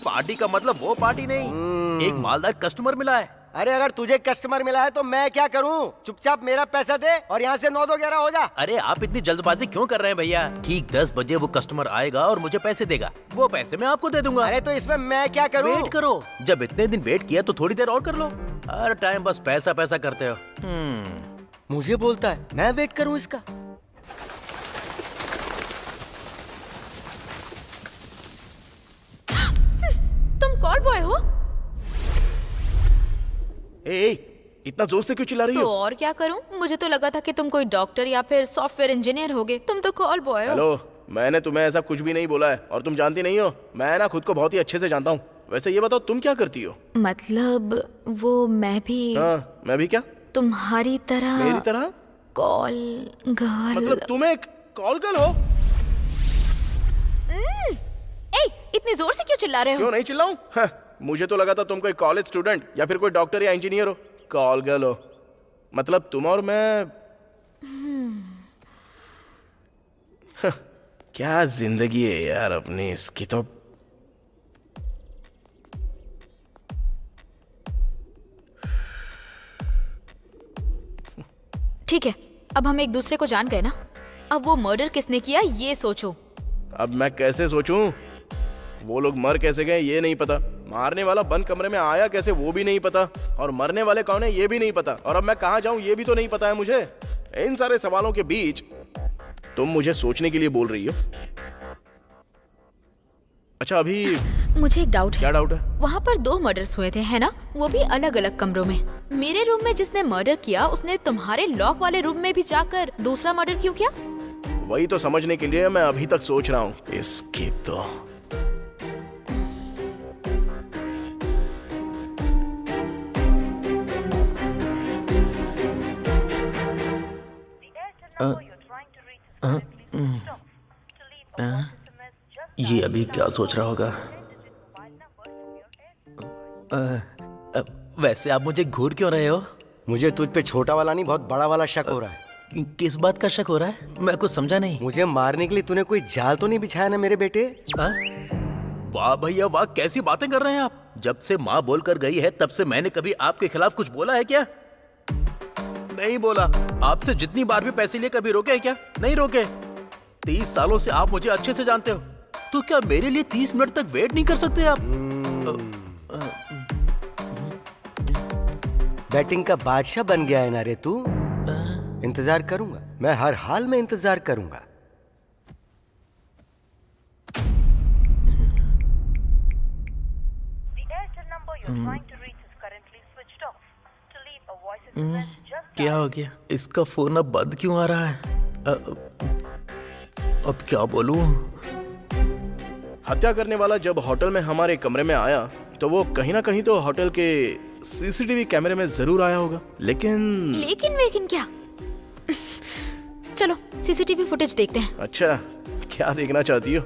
पार्टी का मतलब वो पार्टी नहीं, एक मालदार कस्टमर मिला है। अरे अगर तुझे कस्टमर मिला है तो मैं क्या करूं? चुपचाप मेरा पैसा दे और यहाँ से 9-2-11 हो जा। अरे आप इतनी जल्दबाजी क्यों कर रहे हैं भैया? ठीक 10 बजे वो कस्टमर आएगा और मुझे पैसे देगा, वो पैसे मैं आपको दे दूंगा। अरे तो इसमें मैं क्या करूं? वेट करो, जब इतने दिन वेट किया तो थोड़ी देर और कर लो। हर टाइम बस पैसा पैसा करते हो। मुझे बोलता है मैं वेट करूं इसका? तुम कॉल बॉय हो? ए, इतना जोर से क्यों चिल्ला रही तो हो? और क्या करूं? मुझे तो लगा था कि तुम कोई डॉक्टर या फिर सॉफ्टवेयर इंजीनियर होगे। तुम तो कॉल बॉय हो। हेलो, मैंने तुम्हें ऐसा कुछ भी नहीं बोला है और तुम जानती नहीं हो। मैं ना खुद को बहुत ही अच्छे से जानता हूँ। वैसे ये बताओ तुम क्या करती हो? मतलब वो मैं भी। हाँ, मैं भी क्या? तुम्हारी तरह। मेरी तरह? Call girl. मतलब तुम एक कॉल गर्ल हो? ए, इतनी जोर से क्यों चिल्ला रहे हो? क्यों नहीं चिल्लाऊं? हाँ, मुझे तो लगा था तुम कोई कॉलेज स्टूडेंट या फिर कोई डॉक्टर या इंजीनियर हो। कॉल गर्ल हो मतलब तुम और मैं। क्या जिंदगी है यार अपनी, इसकी तो। ठीक है, अब हम एक दूसरे को जान गए ना। अब वो मर्डर किसने किया ये सोचो। अब मैं कैसे सोचूं? वो लोग मर कैसे गए ये नहीं पता, मारने वाला बंद कमरे में आया कैसे वो भी नहीं पता, और मरने वाले कौन है ये भी नहीं पता, और अब मैं कहाँ जाऊं ये भी तो नहीं पता है मुझे। इन सारे सवालों के बीच तुम मुझे सोचने के लिए बोल रही हो। अच्छा अभी मुझे एक डाउट है। क्या डाउट है? वहाँ पर 2 मर्डर्स हुए थे है ना? वो भी अलग अलग कमरों में। मेरे रूम में जिसने मर्डर किया उसने तुम्हारे लॉक वाले रूम में भी जाकर दूसरा मर्डर क्यों किया? वही तो समझने के लिए मैं अभी तक सोच रहा हूँ। इसकी तो ये अभी क्या सोच रहा होगा? वैसे आप मुझे घूर क्यों रहे हो? मुझे तुझ पे छोटा वाला नहीं बहुत बड़ा वाला शक हो रहा है। किस बात का शक हो रहा है? मैं कुछ समझा नहीं। मुझे मारने के लिए तूने कोई जाल तो नहीं बिछाया ना मेरे बेटे? वाह भैया वाह, कैसी बातें कर रहे हैं आप। जब से माँ बोल कर गई है तब से मैंने कभी आपके खिलाफ कुछ बोला है क्या? नहीं बोला। आपसे जितनी बार भी पैसे लिए कभी रोके हैं क्या? नहीं रोके। 30 सालों से आप मुझे अच्छे से जानते हो, तो क्या मेरे लिए 30 मिनट तक वेट नहीं कर सकते आप? बैटिंग का बादशाह बन गया है ना रे तू? इंतजार करूंगा, मैं हर हाल में इंतजार करूंगा। क्या हो गया? इसका फोन अब बंद क्यों आ रहा है? अब क्या बोलूं? हत्या करने वाला जब होटल में हमारे कमरे में आया तो वो कहीं ना कहीं तो होटल के सीसीटीवी कैमरे में जरूर आया होगा, लेकिन लेकिन क्या? चलो सीसीटीवी फुटेज देखते हैं। अच्छा, क्या देखना चाहती हो?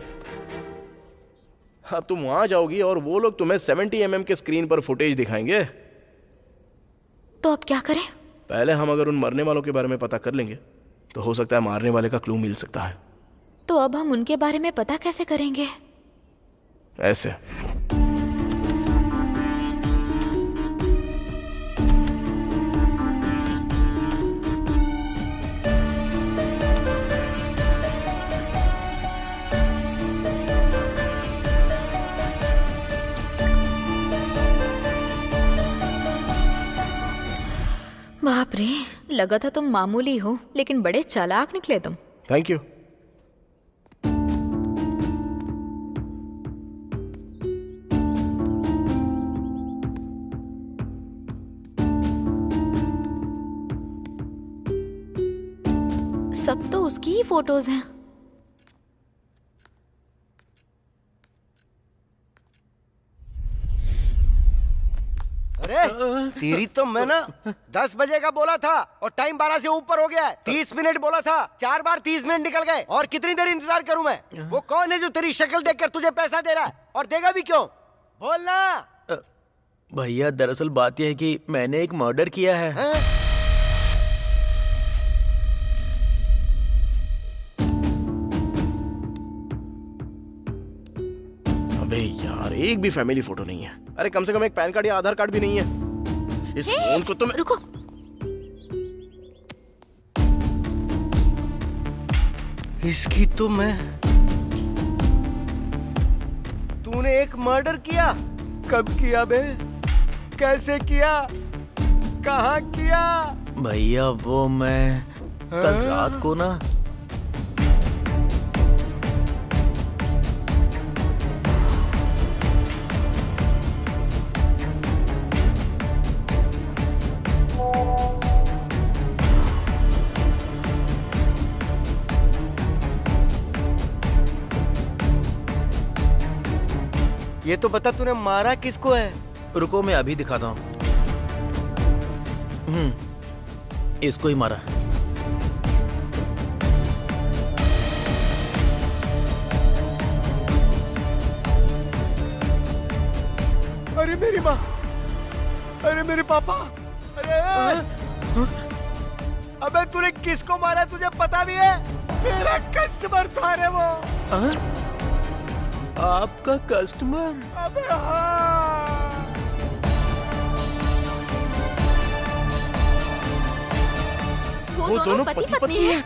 हाँ, तुम वहां जाओगी और वो लोग तुम्हें 70 mm के स्क्रीन पर फुटेज दिखाएंगे। तो अब क्या करें? पहले हम अगर उन मरने वालों के बारे में पता कर लेंगे तो हो सकता है मारने वाले का क्लू मिल सकता है। तो अब हम उनके बारे में पता कैसे करेंगे? ऐसे। बाप रे, लगा था तुम मामूली हो, लेकिन बड़े चालाक निकले तुम। Thank you. सब तो उसकी ही फोटोज हैं। अरे तेरी तो मैं ना 10 बजे का बोला था और टाइम 12 से ऊपर हो गया है। 30 मिनट बोला था, 4 बार 30 मिनट निकल गए। और कितनी देर इंतजार करूं मैं? वो कौन है जो तेरी शक्ल देखकर तुझे पैसा दे रहा है, और देगा भी क्यों? बोलना। भैया दरअसल बात यह है कि मैंने एक मर्डर किया है। अबे यार, एक भी फैमिली फोटो नहीं है। अरे कम से कम एक पैन कार्ड या आधार कार्ड भी नहीं है। इस फोन को तो मैं... रुको, इसकी तो मैं... तूने एक मर्डर किया? कब किया बे? कैसे किया? कहाँ किया? भैया वो मैं कल रात को ना ये तो बता, तूने मारा किसको है? रुको मैं अभी दिखाता हूँ। इसको ही मारा। अरे मेरी माँ, अरे मेरे पापा, अरे अबे तूने किसको मारा तुझे पता भी है? मेरा कस्टमर था रे वो। आपका कस्टमर? अबे हाँ। वो दोनों पति पत्नी हैं।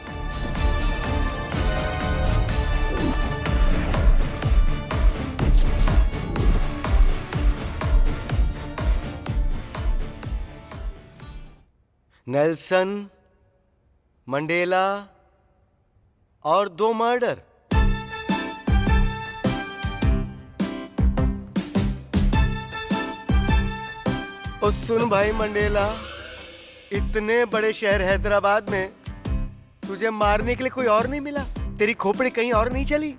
नेल्सन मंडेला और 2 मर्डर। और सुन भाई मंडेला, इतने बड़े शहर हैदराबाद में तुझे मारने के लिए कोई और नहीं मिला? तेरी खोपड़ी कहीं और नहीं चली?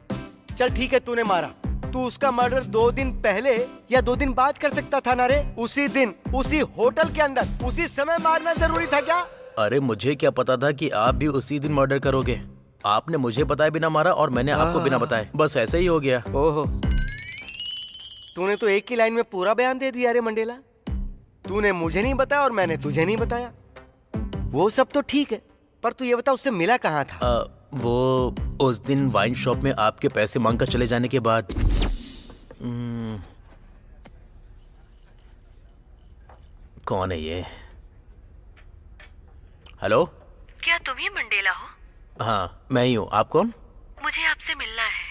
चल ठीक है, तूने मारा। तू उसका मर्डर 2 दिन पहले या 2 दिन बाद कर सकता था ना रे? उसी दिन, उसी होटल के अंदर, उसी समय मारना जरूरी था क्या? अरे मुझे क्या पता था कि आप भी उसी दिन मर्डर करोगे। आपने मुझे बताए बिना मारा और मैंने आपको बिना बताए, बस ऐसे ही हो गया। ओहो, तूने तो एक ही लाइन में पूरा बयान दे दिया रे मंडेला। तूने मुझे नहीं बताया और मैंने तुझे नहीं बताया। वो सब तो ठीक है, पर तू ये बता उससे मिला कहाँ था? वो उस दिन वाइन शॉप में आपके पैसे मांगकर चले जाने के बाद। कौन है ये? हेलो, क्या तुम ही मंडेला हो? हाँ मैं ही हूँ। आप कौन? मुझे आपसे मिलना है।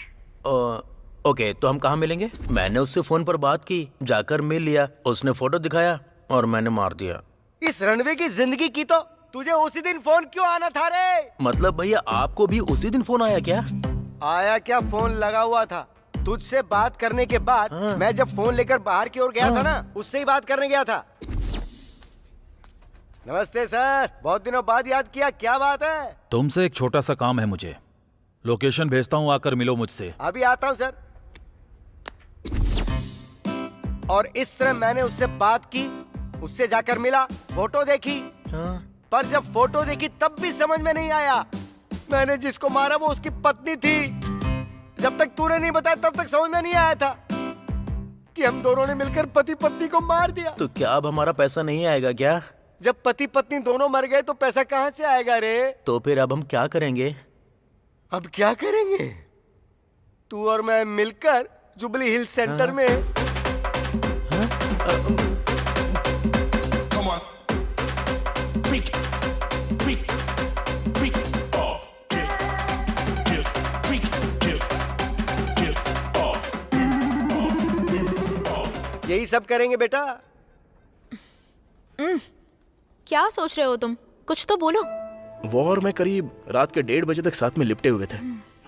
ओके, तो हम कहाँ मिलेंगे? मैंने उससे फोन पर बात की, जाकर मिल लिया, उसने फोटो दिखाया और मैंने मार दिया। इस रणवे की जिंदगी की तो तुझे उसी दिन फोन क्यों आना था रे? मतलब भैया आपको भी उसी दिन फोन आया क्या? आया क्या, फोन लगा हुआ था। तुझसे बात करने के बाद मैं जब फोन लेकर बाहर की ओर गया था ना, उससे ही बात करने गया था। नमस्ते सर, बहुत दिनों बाद याद किया, क्या बात है? तुमसे एक छोटा सा काम है मुझे। लोकेशन भेजता हूँ, आकर मिलो मुझसे। अभी आता हूँ सर। और इस तरह मैंने उससे बात की, उससे जाकर मिला, फोटो देखी। पर जब फोटो देखी तब भी समझ में नहीं आया मैंने जिसको मारा वो उसकी पत्नी थी। जब तक तूने नहीं बताया तब तक समझ में नहीं आया था कि हम दोनों ने मिलकर पति पत्नी को मार दिया। तो क्या अब हमारा पैसा नहीं आएगा क्या? जब पति पत्नी दोनों मर गए तो पैसा कहाँ से आएगा रे? तो फिर अब हम क्या करेंगे? अब क्या करेंगे? तू और मैं मिलकर जुबली हिल सेंटर में यही सब करेंगे बेटा। क्या सोच रहे हो तुम? कुछ तो बोलो। वो और मैं करीब रात के 1:30 बजे तक साथ में लिपटे हुए थे।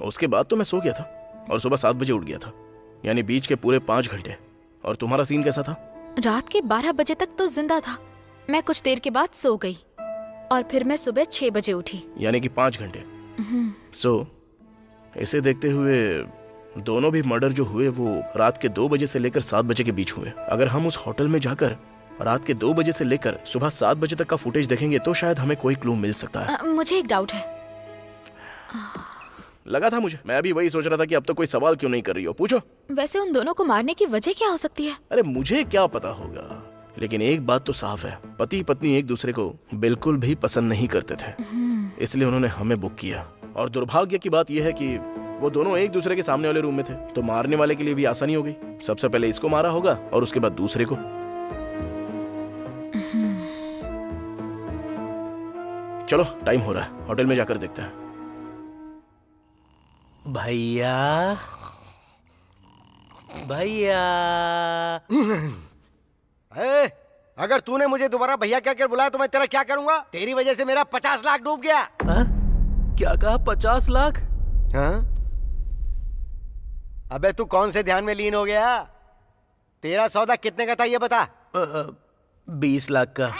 उसके बाद तो मैं सो गया था और सुबह 7 बजे उठ गया था, यानी बीच के पूरे 5 घंटे। और तुम्हारा सीन कैसा था? रात के 12 बजे तक तो जिंदा था। मैं कुछ देर के बाद सो गई और फिर मैं सुबह 6 बजे उठी, यानी कि 5 घंटे। सो इसे देखते हुए दोनों भी मर्डर जो हुए वो रात के 2 बजे से लेकर 7 बजे के बीच हुए। अगर हम उस होटल में जाकर रात के 2 बजे से लेकर सुबह 7 बजे तक का फुटेज देखेंगे तो शायद हमें कोई क्लू मिल सकता है। मुझे एक डाउट है। लगा था मुझे, मैं भी वही सोच रहा था कि अब तो कोई सवाल क्यों नहीं कर रही हो, पूछो। वैसे उन दोनों को मारने की वजह क्या हो सकती है? अरे मुझे क्या पता होगा, लेकिन एक बात तो साफ है, पति पत्नी एक दूसरे को बिल्कुल भी पसंद नहीं करते थे, इसलिए उन्होंने हमें बुक किया। और दुर्भाग्य की बात यह है कि वो दोनों एक दूसरे के सामने वाले रूम में थे, तो मारने वाले के लिए भी आसानी हो गई। सबसे पहले इसको मारा होगा और उसके बाद दूसरे को। चलो टाइम हो रहा है, होटल में जाकर देखते हैं। भैया भैया अगर तूने मुझे दोबारा भैया कहकर बुलाया तो मैं तेरा क्या करूंगा? तेरी वजह से मेरा 50 लाख डूब गया। क्या कहा? 50 लाख? हाँ? अबे तू कौन से ध्यान में लीन हो गया? तेरा सौदा कितने का था ये बता। 20 लाख का।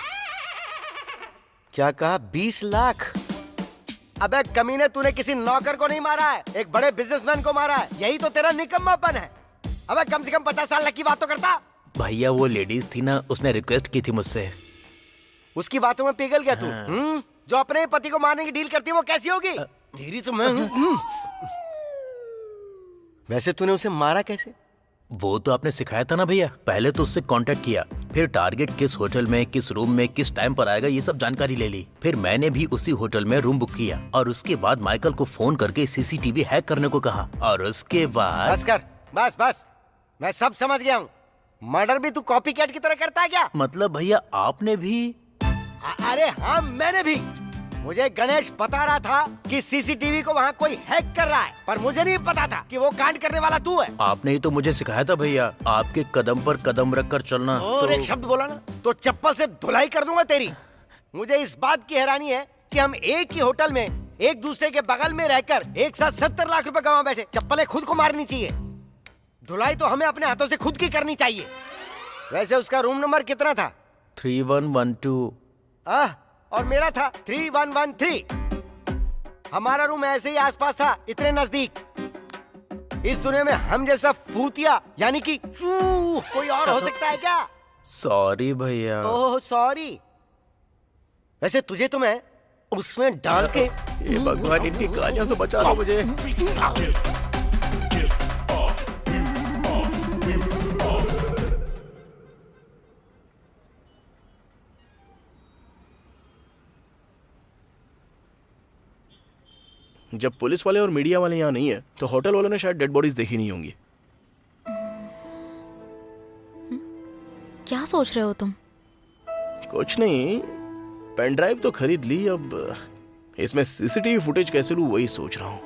क्या कहा? 20 लाख? अबे कमीने, तूने किसी नौकर को नहीं मारा है, एक बड़े बिजनेसमैन को मारा है। यही तो तेरा निकम्मापन है। अबे कम से कम 50 लाख की बात तो करता। भैया वो लेडीज थी ना, उसने रिक्वेस्ट की थी मुझसे। उसकी बातों में पिघल गया तू? जो अपने पति को मारने की डील करती है वो कैसी होगी? धीरे तो मैं वैसे तूने उसे मारा कैसे? वो तो आपने सिखाया था ना भैया। पहले तो उससे कांटेक्ट किया, फिर टारगेट किस होटल में, किस रूम में, किस टाइम पर आएगा, ये सब जानकारी ले ली। फिर मैंने भी उसी होटल में रूम बुक किया और उसके बाद माइकल को फोन करके सीसीटीवी हैक करने को कहा। और उसके बाद बस कर, बस मैं सब समझ गया हूँ। मर्डर भी तू कॉपी कैट की तरह करता है क्या? मतलब भैया आपने भी? अरे हाँ, मैंने भी। मुझे गणेश बता रहा था कि सीसीटीवी को वहाँ कोई हैक कर रहा है, पर मुझे नहीं पता था कि वो कांड करने वाला तू है। आपने ही तो मुझे सिखाया था भैया, आपके कदम पर कदम रखकर चलना। और एक शब्द बोला ना तो चप्पल से धुलाई कर दूंगा तेरी। मुझे इस बात की हैरानी है कि हम एक ही होटल में एक दूसरे के बगल में रहकर एक साथ 70 लाख रुपए कमा बैठे। चप्पलें खुद को मारनी चाहिए, धुलाई तो हमें अपने हाथों से खुद की करनी चाहिए। वैसे उसका रूम नंबर कितना था? 3112। और मेरा था 3113। हमारा रूम ऐसे ही आसपास था, इतने नजदीक। इस दुनिया में हम जैसा फूतिया यानी कि कोई और हो सकता है क्या? सॉरी भैया। Oh sorry. वैसे तुझे तो मैं उसमें डाल के ये भगवान इनकी गालियों से बचा लो मुझे। जब पुलिस वाले और मीडिया वाले यहाँ नहीं है तो होटल वालों ने शायद डेड बॉडीज देखी नहीं होंगी। क्या सोच रहे हो तुम? कुछ नहीं, पेन ड्राइव तो खरीद ली, अब इसमें सीसीटीवी फुटेज कैसे लूं वही सोच रहा हूँ।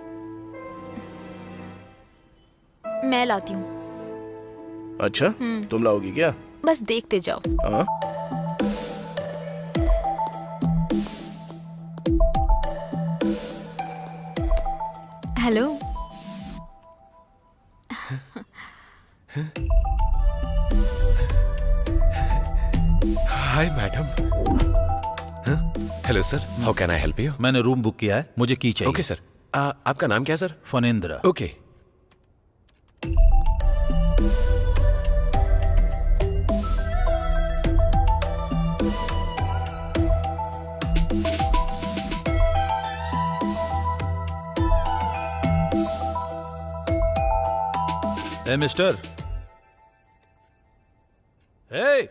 मैं लाती हूँ। अच्छा, तुम लाओगी क्या? बस देखते जाओ। हाँ? Hello. Hi madam. Hello sir, how can I help you? मैंने रूम बुक किया है, मुझे की चाहिए। Okay sir. आपका नाम क्या है sir? Phanendra. Okay. Uh mister, uh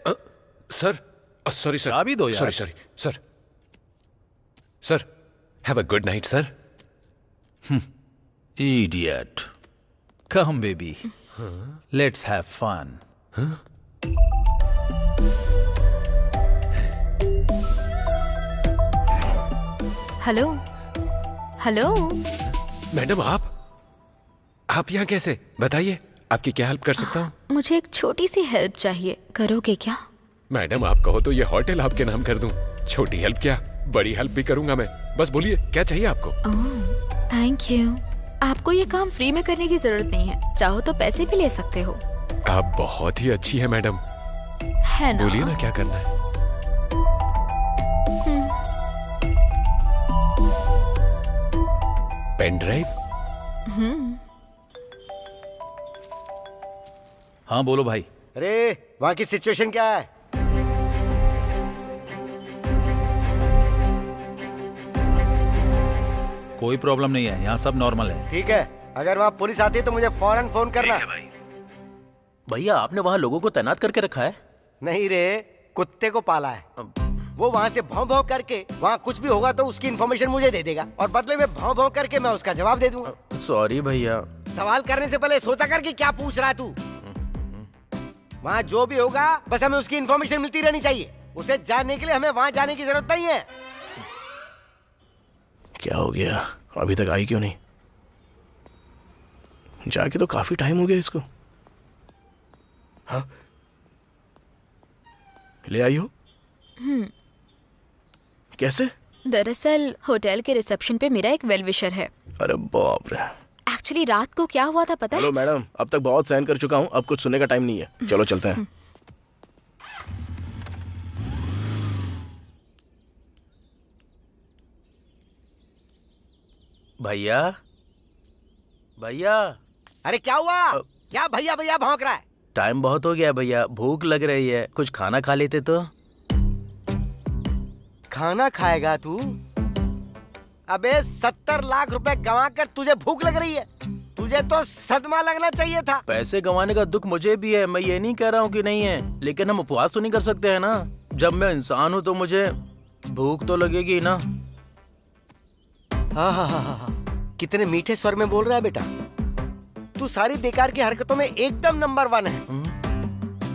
sir, sorry sir, चाबी दो यार। Sorry sorry sir, sir have a good night sir. Idiot, come baby, let's have fun. Hello hello. Madam आप यहाँ कैसे? बताइए, आपकी क्या हेल्प कर सकता हूँ? मुझे एक छोटी सी हेल्प चाहिए, करोगे क्या? मैडम आप कहो तो ये होटल आपके नाम कर दूं। छोटी हेल्प क्या, बड़ी हेल्प भी करूंगा मैं। बस बोलिए क्या चाहिए आपको? Oh thank you. आपको ये काम फ्री में करने की जरूरत नहीं है, चाहो तो पैसे भी ले सकते हो। आप बहुत ही अच्छी है मैडम, है ना? बोलिए ना क्या करना है। Pen drive? हाँ बोलो भाई। अरे वहाँ की सिचुएशन क्या है? कोई प्रॉब्लम नहीं है, यहाँ सब नॉर्मल है। ठीक है, अगर वहाँ पुलिस आती है तो मुझे फौरन फोन करना। भैया आपने वहाँ लोगों को तैनात करके रखा है? नहीं रे, कुत्ते को पाला है। वो वहाँ से भौं भौं करके वहाँ कुछ भी होगा तो उसकी इन्फॉर्मेशन मुझे दे देगा और बदले में भौं भौं करके मैं उसका जवाब दे दूंगा। सॉरी भैया। सवाल करने से पहले सोचा कर कि क्या पूछ रहा है तू। वहाँ जो भी होगा बस हमें उसकी इन्फॉर्मेशन मिलती रहनी चाहिए। उसे जानने के लिए हमें वहाँ जाने की जरूरत नहीं है। क्या हो गया, अभी तक आई क्यों नहीं? जाके तो काफी टाइम हो गया इसको। हाँ ले आई हो? कैसे? दरअसल होटल के रिसेप्शन पे मेरा एक वेल विशर है। अरे बाप रे। एक्चुअली रात को क्या हुआ था पता है? हेलो मैडम, अब तक बहुत सहन कर चुका हूँ, अब कुछ सुनने का टाइम नहीं है। चलो चलते हैं। भैया भैया। अरे क्या हुआ? क्या भैया भैया भौंक रहा है? टाइम बहुत हो गया भैया, भूख लग रही है, कुछ खाना खा लेते तो। खाना खाएगा तू? अबे 70 लाख रुपए गंवा कर तुझे भूख लग रही है? तुझे तो सदमा लगना चाहिए था। पैसे गंवाने का दुख मुझे भी है, मैं ये नहीं कह रहा हूँ कि नहीं है, लेकिन हम उपवास तो नहीं कर सकते हैं ना। जब मैं इंसान हूँ तो मुझे भूख तो लगेगी ना। हाँ, कितने मीठे स्वर में बोल रहा है बेटा। तू सारी बेकार की हरकतों में एकदम नंबर 1 है।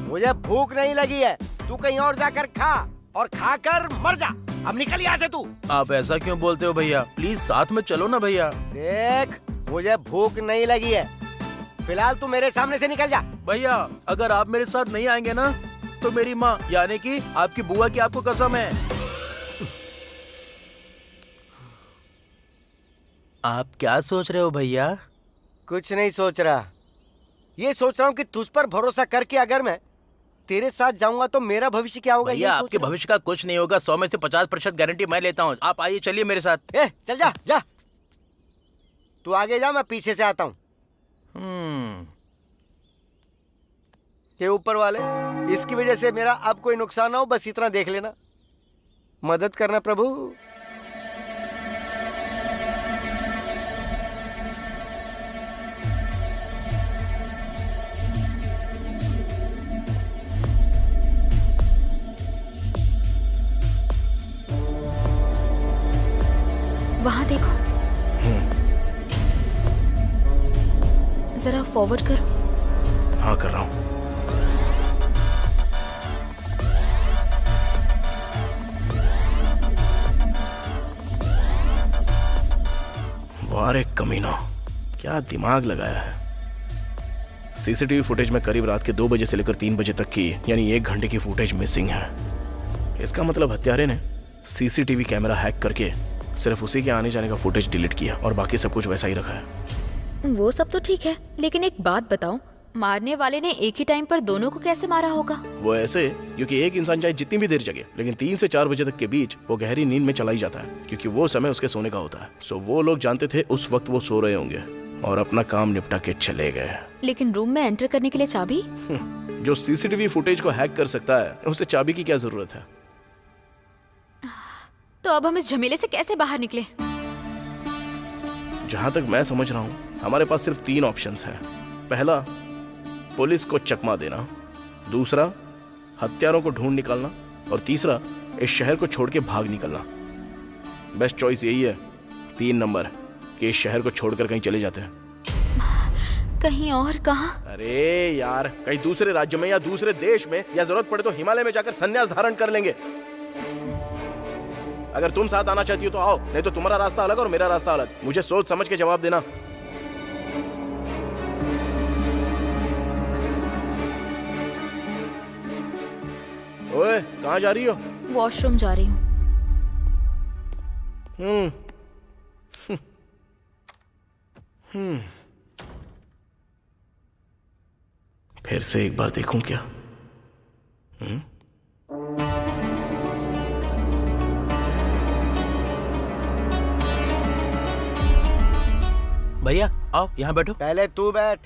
मुझे भूख नहीं लगी है, तू कहीं और जाकर खा और खाकर मर जा। अब निकल यहाँ से तू। आप ऐसा क्यों बोलते हो भैया, प्लीज साथ में चलो ना भैया। देख, मुझे भूख नहीं लगी है, फिलहाल तू मेरे सामने से निकल जा। भैया अगर आप मेरे साथ नहीं आएंगे ना तो मेरी माँ यानी कि आपकी बुआ की आपको कसम है। आप क्या सोच रहे हो भैया? कुछ नहीं सोच रहा, ये सोच रहा हूँ कि तुझ पर भरोसा करके अगर मैं तेरे साथ जाऊंगा तो मेरा भविष्य क्या होगा। भैया आपके भविष्य का कुछ नहीं होगा, 100 में से 50% गारंटी मैं लेता हूँ। आप आइए, चलिए मेरे साथ। चल जा जा, तू आगे जा, मैं पीछे से आता हूँ। ये ऊपर वाले, इसकी वजह से मेरा अब कोई नुकसान ना हो, बस इतना देख लेना। मदद करना प्रभु। वहाँ देखो, जरा फॉरवर्ड करो। हाँ कर रहा हूँ। वाह रे कमीना, क्या दिमाग लगाया है। सीसीटीवी फुटेज में करीब रात के 2 बजे से लेकर 3 बजे तक की यानी 1 घंटे की फुटेज मिसिंग है। इसका मतलब हत्यारे ने सीसीटीवी कैमरा हैक करके सिर्फ उसी के आने जाने का फुटेज डिलीट किया और बाकी सब कुछ वैसा ही रखा है। वो सब तो ठीक है, लेकिन एक बात बताओ, मारने वाले ने एक ही टाइम पर दोनों को कैसे मारा होगा? वो ऐसे, क्योंकि एक इंसान चाहे जितनी भी देर जगे लेकिन 3 से 4 बजे तक के बीच वो गहरी नींद में चला ही जाता है, क्योंकि वो समय उसके सोने का होता है। सो वो लोग जानते थे उस वक्त वो सो रहे होंगे और अपना काम निपटा के चले गए। लेकिन रूम में एंटर करने के लिए चाबी? जो सीसीटीवी फुटेज को हैक कर सकता है उसे चाबी की क्या जरूरत है? तो अब हम इस झमेले से कैसे बाहर निकले? जहां तक मैं समझ रहा हूँ हमारे पास सिर्फ 3 ऑप्शंस हैं। पहला, पुलिस को चकमा देना, दूसरा हत्यारों को ढूंढ निकालना, और तीसरा इस शहर को छोड़ के भाग निकलना। बेस्ट चॉइस यही है, 3 नंबर, कि इस शहर को छोड़कर कहीं चले जाते हैं। कहीं और कहाँ? अरे यार, कहीं दूसरे राज्य में या दूसरे देश में, या जरूरत पड़े तो हिमालय में जाकर संन्यास धारण कर लेंगे। अगर तुम साथ आना चाहती हो तो आओ, नहीं तो तुम्हारा रास्ता अलग और मेरा रास्ता अलग। मुझे सोच समझ के जवाब देना। ओए, कहाँ जा रही हो? वॉशरूम जा रही हूँ। फिर से एक बार देखूं क्या? भैया आओ यहाँ बैठो। पहले तू बैठ।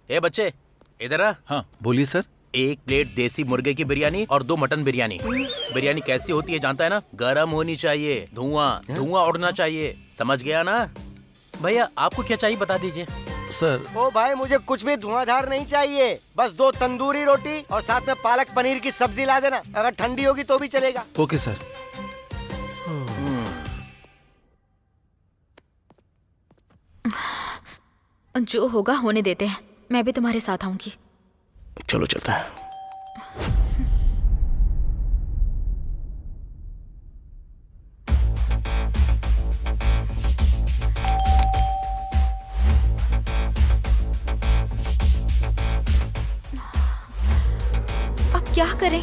ए बच्चे, इधर आ। हाँ बोलिए सर। 1 प्लेट देसी मुर्गे की बिरयानी और 2 मटन बिरयानी। बिरयानी कैसी होती है जानता है ना? गरम होनी चाहिए, धुआं उड़ना चाहिए, समझ गया ना? भैया आपको क्या चाहिए बता दीजिए। सर ओ भाई, मुझे कुछ भी धुआंधार नहीं चाहिए, बस 2 तंदूरी रोटी और साथ में पालक पनीर की सब्जी ला देना। अगर ठंडी होगी तो भी चलेगा। Okay sir. जो होगा होने देते हैं, मैं भी तुम्हारे साथ आऊंगी। चलो चलता है। अब क्या करें?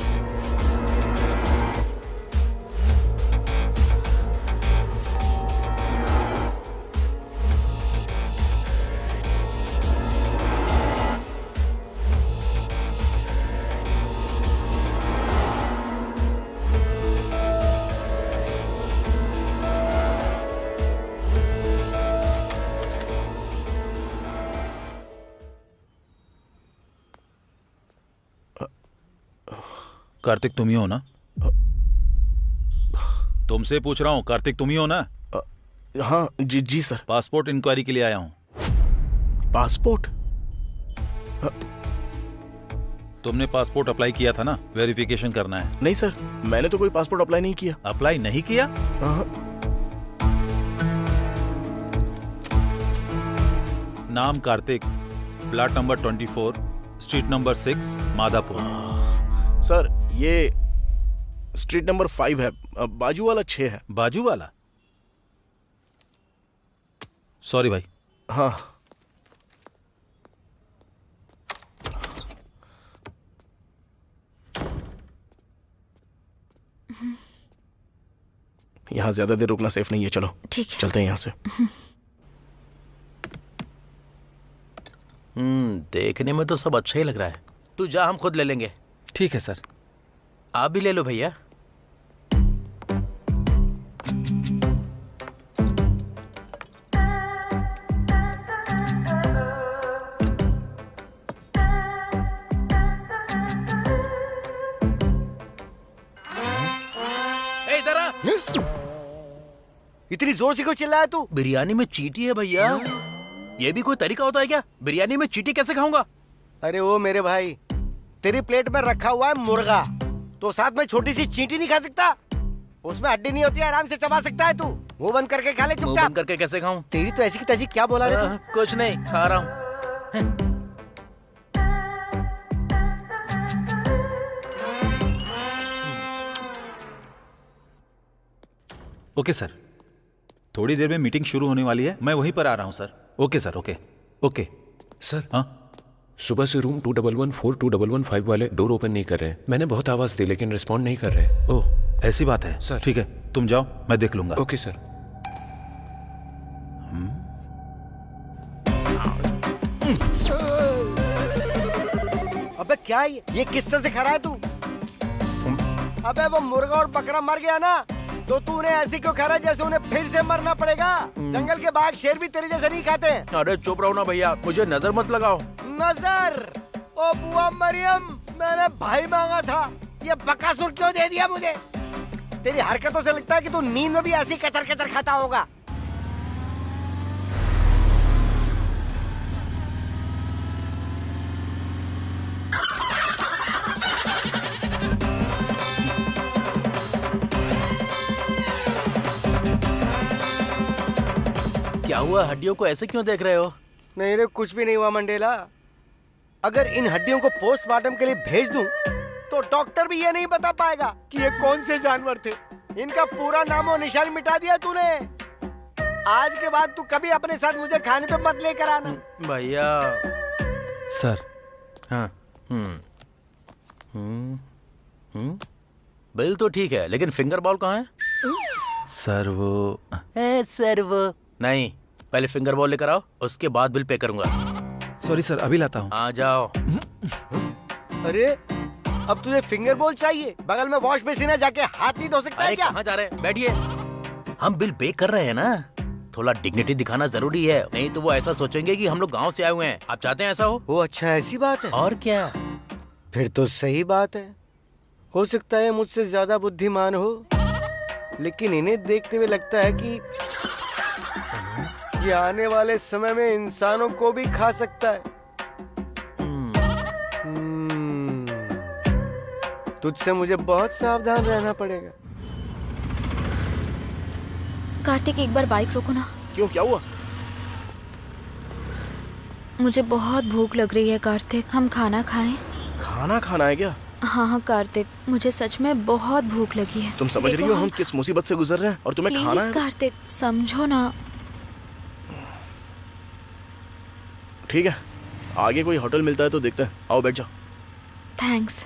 कार्तिक तुम ही हो ना? तुमसे पूछ रहा हूँ, कार्तिक तुम ही हो ना? हाँ जी सर। पासपोर्ट इंक्वायरी के लिए आया हूँ। पासपोर्ट? तुमने पासपोर्ट अप्लाई किया था ना, वेरिफिकेशन करना है। नहीं सर, मैंने तो कोई पासपोर्ट अप्लाई नहीं किया। अप्लाई नहीं किया? नाम Kartik, plot number 24, street number 6, Madhapur. Sir ये स्ट्रीट नंबर 5 है, बाजू वाला 6 है। बाजू वाला? सॉरी भाई। हाँ यहाँ ज्यादा देर रुकना सेफ नहीं है। चलो ठीक है। चलते हैं यहाँ से। देखने में तो सब अच्छा ही लग रहा है। तू जा, हम खुद ले लेंगे। ठीक है सर। आप भी ले लो भैया। इधर आ। इतनी जोर से क्यों चिल्लाया तू? बिरयानी में चींटी है भैया। ये भी कोई तरीका होता है क्या? बिरयानी में चींटी कैसे खाऊंगा? अरे ओ मेरे भाई, तेरी प्लेट में रखा हुआ है मुर्गा, तो साथ में छोटी सी चींटी नहीं खा सकता? उसमें हड्डी नहीं होती है, आराम से चबा सकता है तू। मुंह बंद करके खा ले मुंह चुपचाप। बंद करके कैसे खाऊं? तेरी तो ऐसी की तैसी क्या बोला रे तू? कुछ नहीं, खा रहा हूं। ओके सर, थोड़ी देर में मीटिंग शुरू होने वाली है, मैं वहीं पर आ रहा हूं sir. Okay sir. Okay okay sir. हाँ सुबह से रूम 2114, 2115 वाले डोर ओपन नहीं कर रहे। मैंने बहुत आवाज दी लेकिन रिस्पॉन्ड नहीं कर रहे। ओह ऐसी बात है सर। ठीक है, तुम जाओ, मैं देख लूंगा। Okay sir. अबे क्या ये किस तरह से खा रहा है तू? अबे वो मुर्गा और बकरा मर गया ना, तो तू उन्हें ऐसे क्यों खा रहा है जैसे उन्हें फिर से मरना पड़ेगा? जंगल के बाघ शेर भी तेरे जैसे नहीं खाते हैं। अरे चुप रहो ना भैया, मुझे नजर मत लगाओ। नजर? ओ बुआ मरियम, मैंने भाई मांगा था, ये बकासुर क्यों दे दिया मुझे? तेरी हरकतों से लगता है कि तू नींद में भी ऐसी कचर कचर खाता होगा। हुआ? हड्डियों को ऐसे क्यों देख रहे हो? नहीं रे, कुछ भी नहीं हुआ मंडेला। अगर इन हड्डियों को पोस्टमार्टम के लिए भेज दूं, तो डॉक्टर भी ये नहीं बता पाएगा कि ये कौन से जानवर थे। इनका पूरा नाम और निशान मिटा दिया तूने। आज के बाद तू कभी अपने साथ मुझे खाने पे मत लेकर आना। भैया। सर, हाँ। बिल तो ठीक है, लेकिन फिंगर बॉल कहाँ है? सर वो सर वो नहीं, पहले फिंगर बॉल लेकर आओ, उसके बाद बिल पे करूंगा। सॉरी सर, अभी लाता हूँ। आ जाओ। अरे अब तुझे फिंगर बॉल चाहिए? बगल में वॉश बेसिन है, जाके हाथ नहीं धो सकता है अरे क्या? कहाँ जा रहे हैं? बैठिए। हम बिल पे कर रहे हैं ना, थोड़ा डिग्निटी दिखाना जरूरी है, नहीं तो वो ऐसा सोचेंगे कि हम लोग गांव से आए हुए हैं। आप चाहते हैं ऐसा हो? वो अच्छा, ऐसी बात है? और क्या। फिर तो सही बात है। हो सकता है मुझसे ज्यादा बुद्धिमान हो, लेकिन इन्हें देखते हुए लगता है कि ये आने वाले समय में इंसानों को भी खा सकता है। तुझसे मुझे बहुत सावधान रहना पड़ेगा। कार्तिक, एक बार बाइक रोको ना। क्यों, क्या हुआ? मुझे बहुत भूख लग रही है कार्तिक, हम खाना खाएं? खाना खाना है क्या? हाँ हाँ कार्तिक, मुझे सच में बहुत भूख लगी है। तुम समझ रही हो हम किस मुसीबत से गुजर रहे हैं और तुम्हें खाना प्लीज है? कार्तिक, समझो ना। ठीक है, आगे कोई होटल मिलता है तो देखते हैं। आओ बैठ जाओ। थैंक्स।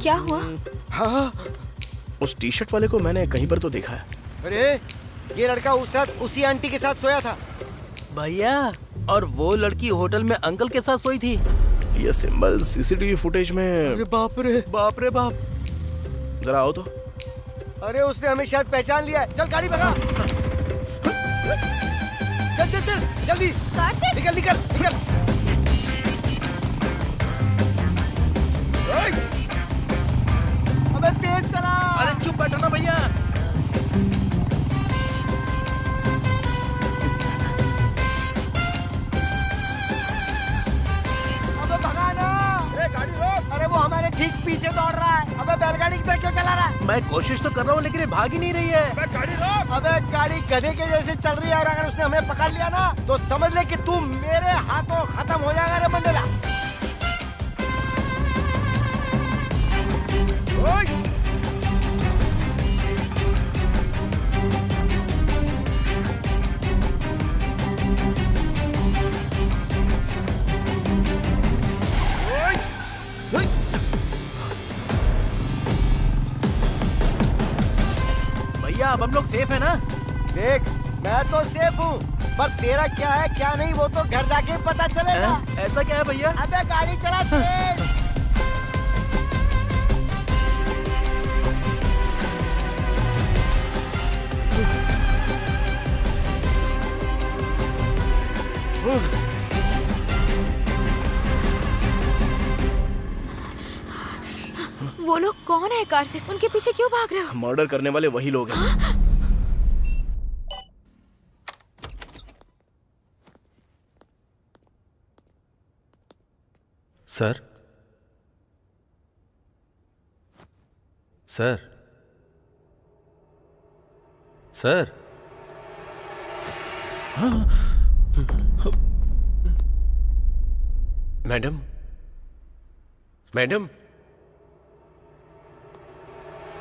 क्या हुआ? हाँ, उस टी शर्ट वाले को मैंने कहीं पर तो देखा है। अरे ये लड़का उस रात उसी आंटी के साथ सोया था। भैया, और वो लड़की होटल में अंकल के साथ सोई थी। ये सिंबल सीसीटीवी फुटेज में। अरे बाप रे, बाप रे बाप। जरा आओ तो। अरे उसने हमें शायद पहचान लिया है। चल गाड़ी भगा। चल चल चल जल्दी। निकल निकल निकल। अबे तेज चला। अरे चुप बैठो ना भैया। अबे भगा ना। गाड़ी रोक। अरे वो हमारे ठीक पीछे दौड़ रहा है। अबे बैलगाड़ी की तरह क्यों चला रहा है? मैं कोशिश तो कर रहा हूँ लेकिन ये भाग ही नहीं रही है। अबे गाड़ी रोक। अबे गाड़ी गधे के जैसे चल रही है और अगर उसने हमें पकड़ लिया ना तो समझ ले कि तू मेरे हाथों खत्म हो जाएगा रे मंडेला। भैया अब हम लोग सेफ है ना? देख, मैं तो सेफ हूँ, पर तेरा क्या है क्या नहीं वो तो घर जाके पता चलेगा। ऐसा क्या है भैया? अबे गाड़ी चला तेज। वो लोग कौन है कार्तिक? उनके पीछे क्यों भाग रहे हो? मर्डर करने वाले वही लोग हैं। Sir, sir, sir. Madam, madam,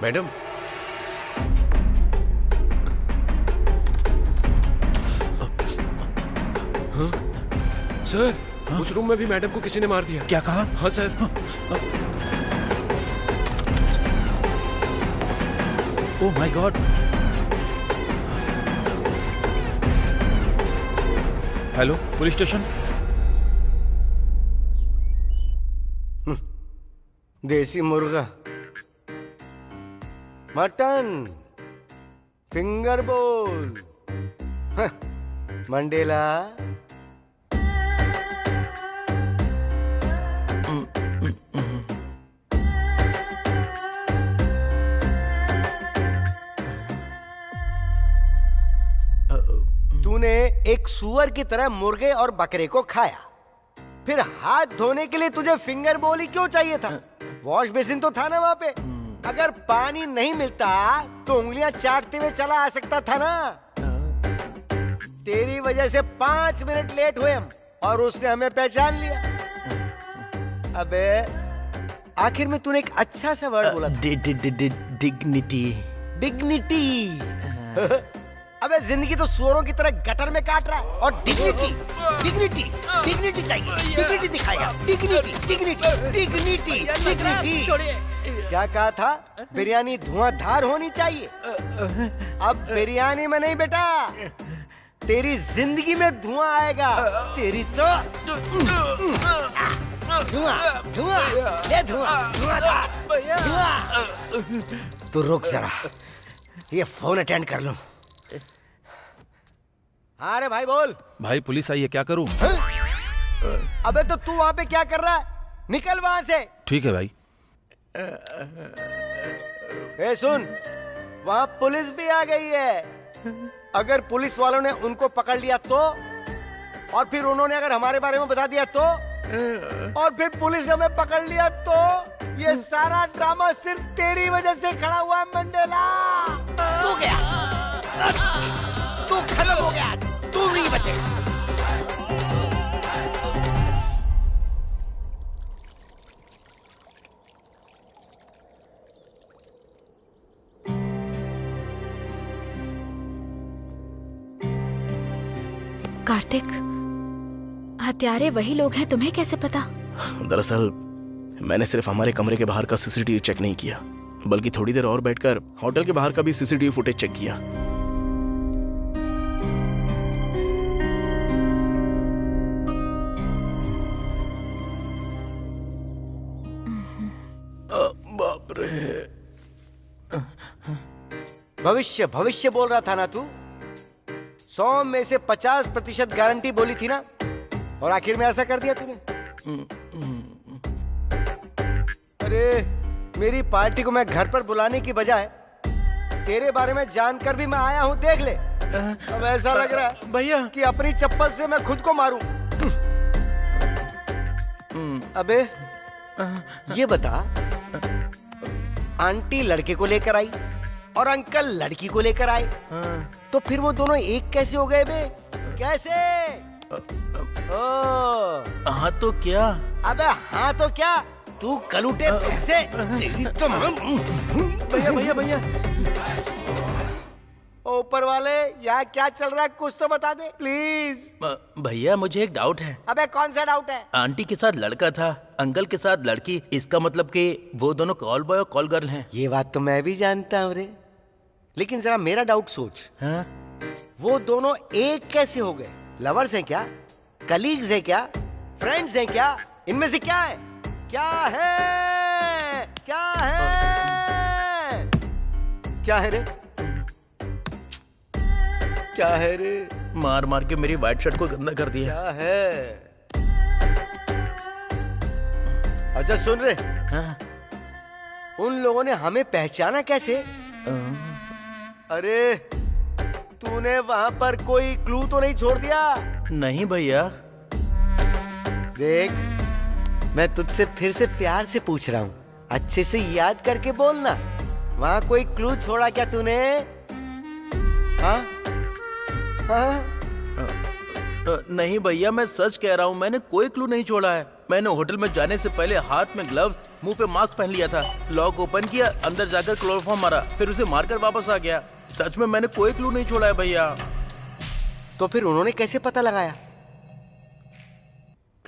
madam, sir, उस रूम में भी मैडम को किसी ने मार दिया। क्या कहा? हाँ sir. Oh my God. Hello, police station. देसी मुर्गा, मटन, फिंगर बोल, मंडेला। तूने एक सुअर की तरह मुर्गे और बकरे को खाया, फिर हाथ धोने के लिए तुझे फिंगर बोल ही क्यों चाहिए था? वॉश बेसिन तो था ना वहाँ पे। अगर पानी नहीं मिलता तो उंगलियां चाटते हुए चला आ सकता था ना। तेरी वजह से 5 मिनट लेट हुए हम, और उसने हमें पहचान लिया। अबे आखिर में तूने एक अच्छा सा वर्ड बोला था, डिग्निटी। डिग्निटी। अबे जिंदगी तो सुअरों की तरह गटर में काट रहा है, और डिग्निटी डिग्निटी डिग्निटी चाहिए। डिग्निटी दिखाएगा। Dignity dignity dignity dignity. क्या कहा था? बिरयानी धुआंधार होनी चाहिए। अब बिरयानी में नहीं बेटा, तेरी जिंदगी में धुआं आएगा। तेरी तो धुआं धुआं ये धुआं धुआं। तू रुक जरा, ये फोन अटेंड कर लूं। हाँ रे भाई बोल। भाई पुलिस आई है, क्या करूं? अबे तो तू वहां पे क्या कर रहा है? निकल वहां से। ठीक है भाई। ए सुन, वहां पुलिस भी आ गई है। अगर पुलिस वालों ने उनको पकड़ लिया तो, और फिर उन्होंने अगर हमारे बारे में बता दिया तो, और फिर पुलिस ने हमें पकड़ लिया तो, ये सारा ड्रामा सिर्फ तेरी वजह से खड़ा हुआ है मंडेला। तू गया, तू खत्म हो गया, तू नहीं बचेगा। कार्तिक, हत्यारे वही लोग हैं, तुम्हें कैसे पता? दरअसल मैंने सिर्फ हमारे कमरे के बाहर का सीसीटीवी चेक नहीं किया, बल्कि थोड़ी देर और बैठकर होटल के बाहर का भी सीसीटीवी फुटेज चेक किया। बाप रे। भविष्य भविष्य बोल रहा था ना तू? 100 में से 50% गारंटी बोली थी ना, और आखिर में ऐसा कर दिया तूने। अरे मेरी पार्टी को मैं घर पर बुलाने की बजाय तेरे बारे में जानकर भी मैं आया हूं, देख ले। अब ऐसा लग रहा है भैया कि अपनी चप्पल से मैं खुद को मारूं। अबे ये बता, आंटी लड़के को लेकर आई और अंकल लड़की को लेकर आए, तो फिर वो दोनों एक कैसे हो गए बे? कैसे? हाँ तो क्या? अबे हाँ तो क्या? तू कलूटे पैसे, तेरी तो भैया भैया भैया, ऊपर वाले यहाँ क्या चल रहा है कुछ तो बता दे प्लीज। भैया मुझे एक डाउट है। अबे कौन सा डाउट है? आंटी के साथ लड़का था, अंकल के साथ लड़की, इसका मतलब कि वो दोनों कॉल बॉय और कॉल गर्ल हैं। ये बात तो मैं भी जानता हूँ रे, लेकिन जरा मेरा डाउट सोच। हाँ? वो दोनों एक कैसे हो गए? लवर्स हैं क्या? कलीग्स हैं क्या? फ्रेंड्स हैं क्या? इनमें से क्या है? क्या है? क्या है? क्या है रे? क्या है रे? मार मार के मेरी व्हाइट शर्ट को गंदा कर दिया। क्या है? अच्छा सुन रे, हाँ? उन लोगों ने हमें पहचाना कैसे? अरे तूने वहां पर कोई क्लू तो नहीं छोड़ दिया? नहीं भैया। देख, मैं तुझसे फिर से प्यार से पूछ रहा हूँ, अच्छे से याद करके बोलना। वहां कोई क्लू छोड़ा क्या तूने? हाँ? हाँ? नहीं भैया, मैं सच कह रहा हूँ, मैंने कोई क्लू नहीं छोड़ा है। मैंने होटल में जाने से पहले हाथ में ग्लव्स, मुंह पे मास्क पहन लिया था, लॉक ओपन किया, अंदर जाकर क्लोरोफॉर्म मारा, फिर उसे मारकर वापस आ गया। सच में मैंने कोई क्लू नहीं छोड़ा है भैया। तो फिर उन्होंने कैसे पता लगाया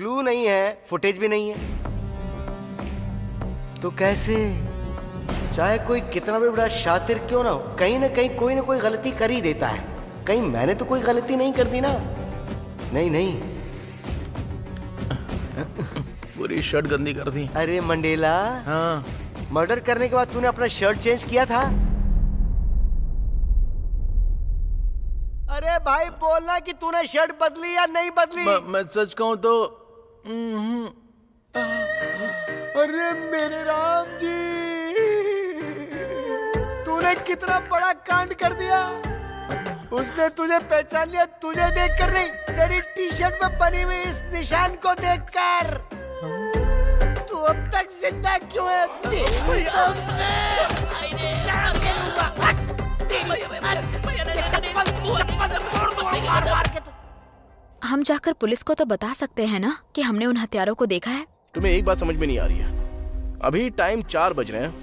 क्लू नहीं है, फुटेज भी नहीं है, तो कैसे? चाहे कोई कितना भी बड़ा शातिर क्यों ना हो, कहीं ना कहीं कोई ना कोई गलती कर ही देता है। कहीं मैंने तो कोई गलती नहीं कर दी ना? नहीं नहीं। पूरी शर्ट गंदी कर दी। अरे मंडेला, हाँ, मर्डर करने के बाद तूने अपना शर्ट चेंज किया था? अरे भाई बोलना कि तूने शर्ट बदली या नहीं बदली। मैं सच कहूँ तो अरे मेरे राम जी, तूने कितना बड़ा कांड कर दिया। उसने तुझे पहचान लिया, तुझे देखकर नहीं, तेरी टी शर्ट में बनी हुई इस निशान को देखकर। तू अब तक जिंदा क्यों है? हम जाकर पुलिस को तो बता सकते हैं ना कि हमने उन हत्यारों को देखा है। तुम्हें एक बात समझ में नहीं आ रही है। अभी टाइम 4 बज रहे हैं,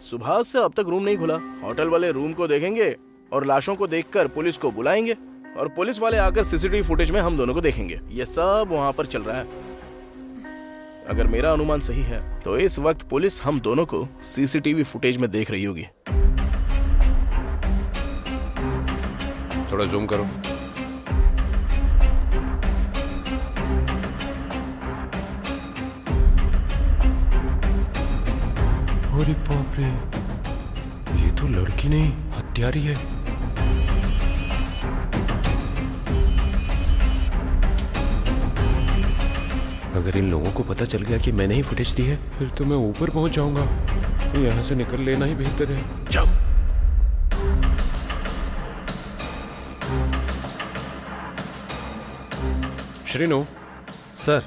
सुबह से अब तक रूम नहीं खुला। होटल वाले रूम को देखेंगे और लाशों को देखकर पुलिस को बुलाएंगे और पुलिस वाले आकर सीसीटीवी फुटेज में हम दोनों को देखेंगे। ये सब वहाँ पर चल रहा है। अगर मेरा अनुमान सही है तो इस वक्त पुलिस हम दोनों को सीसीटीवी फुटेज में देख रही होगी। थोड़ा जूम करो। अरे बाप रे, ये तो लड़की नहीं हत्यारी है। अगर इन लोगों को पता चल गया कि मैंने ही फुटेज दी है, फिर तो मैं ऊपर पहुंच जाऊंगा। यहाँ से निकल लेना ही बेहतर है। जाओ। श्रीनु सर।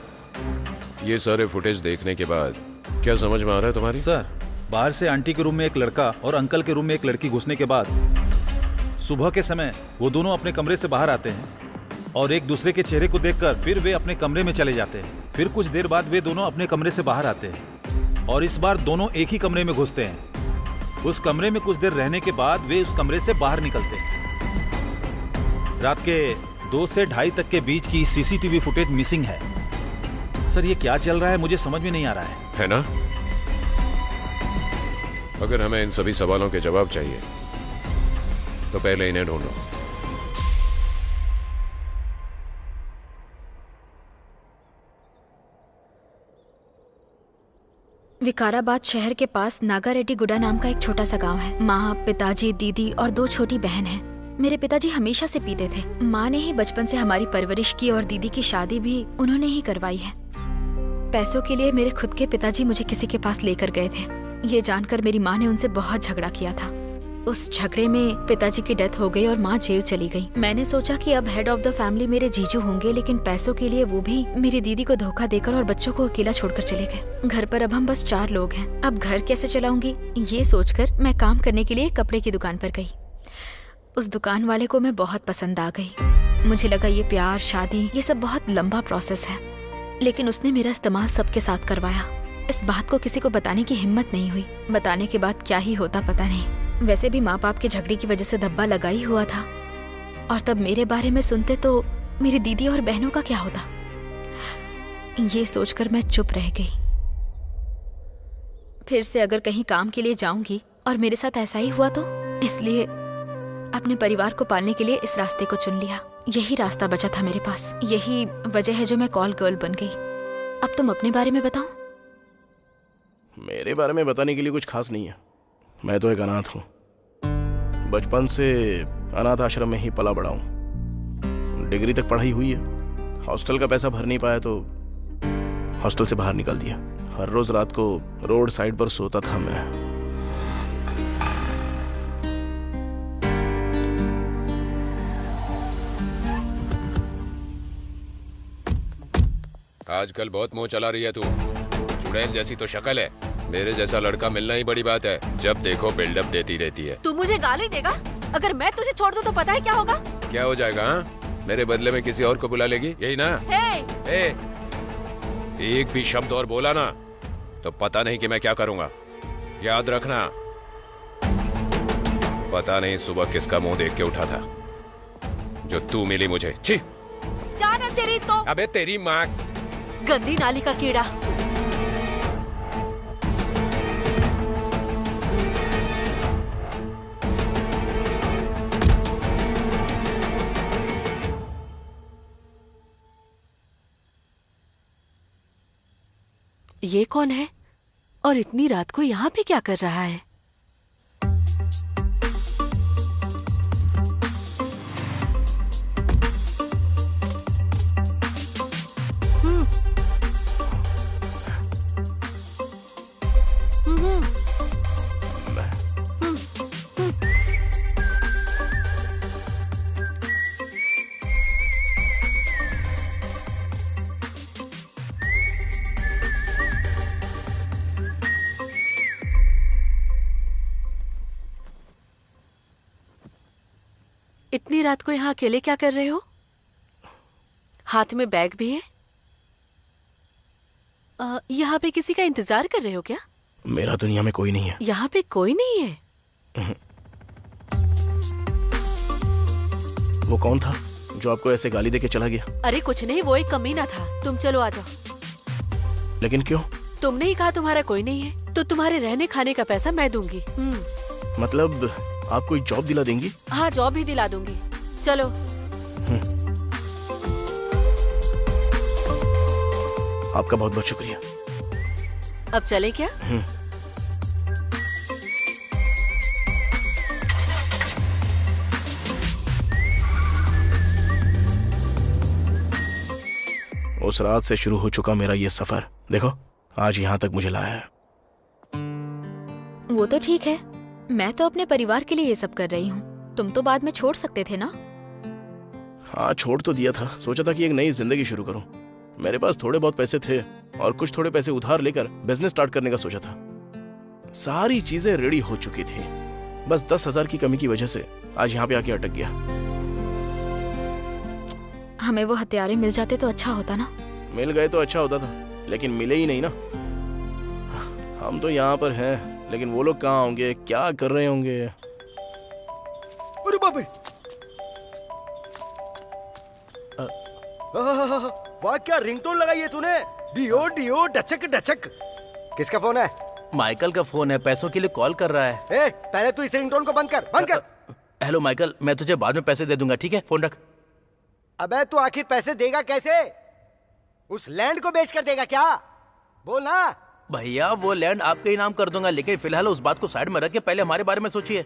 ये सारे फुटेज देखने के बाद क्या समझ में आ रहा है तुम्हारी? सर, बाहर से आंटी के रूम में एक लड़का और अंकल के रूम में एक लड़की घुसने के बाद सुबह के समय वो दोनों अपने कमरे से बाहर आते हैं और एक दूसरे के चेहरे को देखकर फिर वे अपने कमरे में चले जाते हैं। फिर कुछ देर बाद वे दोनों अपने कमरे से बाहर आते हैं और इस बार दोनों एक ही कमरे में घुसते हैं। उस कमरे में कुछ देर रहने के बाद वे उस कमरे से बाहर निकलते हैं। रात के 2 से 2:30 तक के बीच की सीसीटीवी फुटेज मिसिंग है। सर, ये क्या चल रहा है मुझे समझ में नहीं आ रहा है ना? अगर हमें इन सभी सवालों के जवाब चाहिए तो पहले इन्हें ढूंढो। विकाराबाद शहर के पास नागारेड्डी गुडा नाम का एक छोटा सा गांव है। माँ, पिताजी, दीदी और 2 छोटी बहन हैं। मेरे पिताजी हमेशा से पीते थे। माँ ने ही बचपन से हमारी परवरिश की और दीदी की शादी भी उन्होंने ही करवाई है। पैसों के लिए मेरे खुद के पिताजी मुझे किसी के पास लेकर गए थे। ये जानकर मेरी माँ ने उनसे बहुत झगड़ा किया था। उस झगड़े में पिताजी की डेथ हो गई और माँ जेल चली गई। मैंने सोचा कि अब हेड ऑफ द फैमिली मेरे जीजू होंगे, लेकिन पैसों के लिए वो भी मेरी दीदी को धोखा देकर और बच्चों को अकेला छोड़कर चले गए। घर पर अब हम बस 4 लोग हैं। अब घर कैसे चलाऊंगी, ये सोचकर मैं काम करने के लिए कपड़े की दुकान पर गई। उस दुकान वाले को मैं बहुत पसंद आ गई। मुझे लगा ये प्यार, शादी, ये सब बहुत लंबा प्रोसेस है, लेकिन उसने मेरा इस्तेमाल सबके साथ करवाया। इस बात को किसी को बताने की हिम्मत नहीं हुई। बताने के बाद क्या ही होता पता नहीं। वैसे भी माँ बाप के झगड़े की वजह से धब्बा लगा ही हुआ था, और तब मेरे बारे में सुनते तो मेरी दीदी और बहनों का क्या होता। ये सोचकर मैं चुप रह गई। फिर से अगर कहीं काम के लिए जाऊंगी और मेरे साथ ऐसा ही हुआ तो, इसलिए अपने परिवार को पालने के लिए इस रास्ते को चुन लिया। यही रास्ता बचा था मेरे पास। यही वजह है जो मैं कॉल गर्ल बन गई। अब तुम अपने बारे में बताओ। मेरे बारे में बताने के लिए कुछ खास नहीं है। मैं तो एक अनाथ हूँ। बचपन से अनाथ आश्रम में ही पला बड़ा हूँ। डिग्री तक पढ़ाई हुई है। हॉस्टल का पैसा भर नहीं पाया तो हॉस्टल से बाहर निकाल दिया। हर रोज रात को रोड साइड पर सोता था मैं। आजकल बहुत मुंह चला रही है तू। चुड़ैल जैसी तो शक्ल है। मेरे जैसा लड़का मिलना ही बड़ी बात है। जब देखो बिल्डअप देती रहती है। तू मुझे गाली देगा? अगर मैं तुझे छोड़ दूं तो पता है क्या होगा? क्या हो जाएगा? हाँ, मेरे बदले में किसी और को बुला लेगी, यही ना? हे! एक भी शब्द और बोला ना तो पता नहीं कि मैं क्या करूंगा। याद रखना। पता नहीं सुबह किसका मुंह देख के उठा था जो तू मिली मुझे। छी! जाना तेरी तो। अबे तेरी माँ। गंदी नाली का कीड़ा। ये कौन है और इतनी रात को यहाँ पे क्या कर रहा है? इतनी रात को यहाँ अकेले क्या कर रहे हो? हाथ में बैग भी है। यहाँ पे किसी का इंतजार कर रहे हो क्या? मेरा दुनिया में कोई नहीं है। यहाँ पे कोई नहीं है? वो कौन था जो आपको ऐसे गाली देके चला गया? अरे कुछ नहीं, वो एक कमीना था। तुम चलो आ जाओ। लेकिन क्यों? तुमने ही कहा तुम्हारा कोई नहीं है, तो तुम्हारे रहने खाने का पैसा मैं दूंगी। मतलब आप कोई जॉब दिला देंगी? हाँ, जॉब भी दिला दूंगी। चलो। आपका बहुत बहुत शुक्रिया। अब चले क्या? उस रात से शुरू हो चुका मेरा ये सफर, देखो आज यहाँ तक मुझे लाया है। वो तो ठीक है, मैं तो अपने परिवार के लिए ये सब कर रही हूँ। तुम तो बाद में छोड़ सकते थे ना। हाँ, छोड़ तो दिया था। सोचा था कि एक नई जिंदगी शुरू करूं। मेरे पास थोड़े बहुत पैसे थे और कुछ थोड़े पैसे उधार लेकर बिजनेस स्टार्ट करने का सोचा था। सारी चीजें रेडी हो चुकी थी, बस 10,000 की कमी की वजह से आज यहाँ पे आके अटक गया। हमें वो हथियारे मिल जाते तो अच्छा होता ना। मिल गए तो अच्छा होता था, लेकिन मिले ही नहीं ना। हम तो यहाँ पर हैं, लेकिन वो लोग कहाँ होंगे, क्या कर रहे होंगे? अरे बाप रे! वाह, क्या रिंगटोन लगाई है तूने? डियो डियो डचक डचक। किसका फोन है? माइकल का फोन है, पैसों के लिए कॉल कर रहा है। ए, पहले तू इस रिंगटोन को बंद कर, बंद कर। हेलो माइकल, मैं तुझे बाद में पैसे दे दूंगा, ठीक है? फोन रख। अबे तू आखिर पैसे देगा कैसे? उस लैंड को बेच कर देगा क्या? बोल ना। भैया वो लैंड आपके ही नाम कर दूंगा, लेकिन फिलहाल उस बात को साइड में रख के पहले हमारे बारे में सोचिए।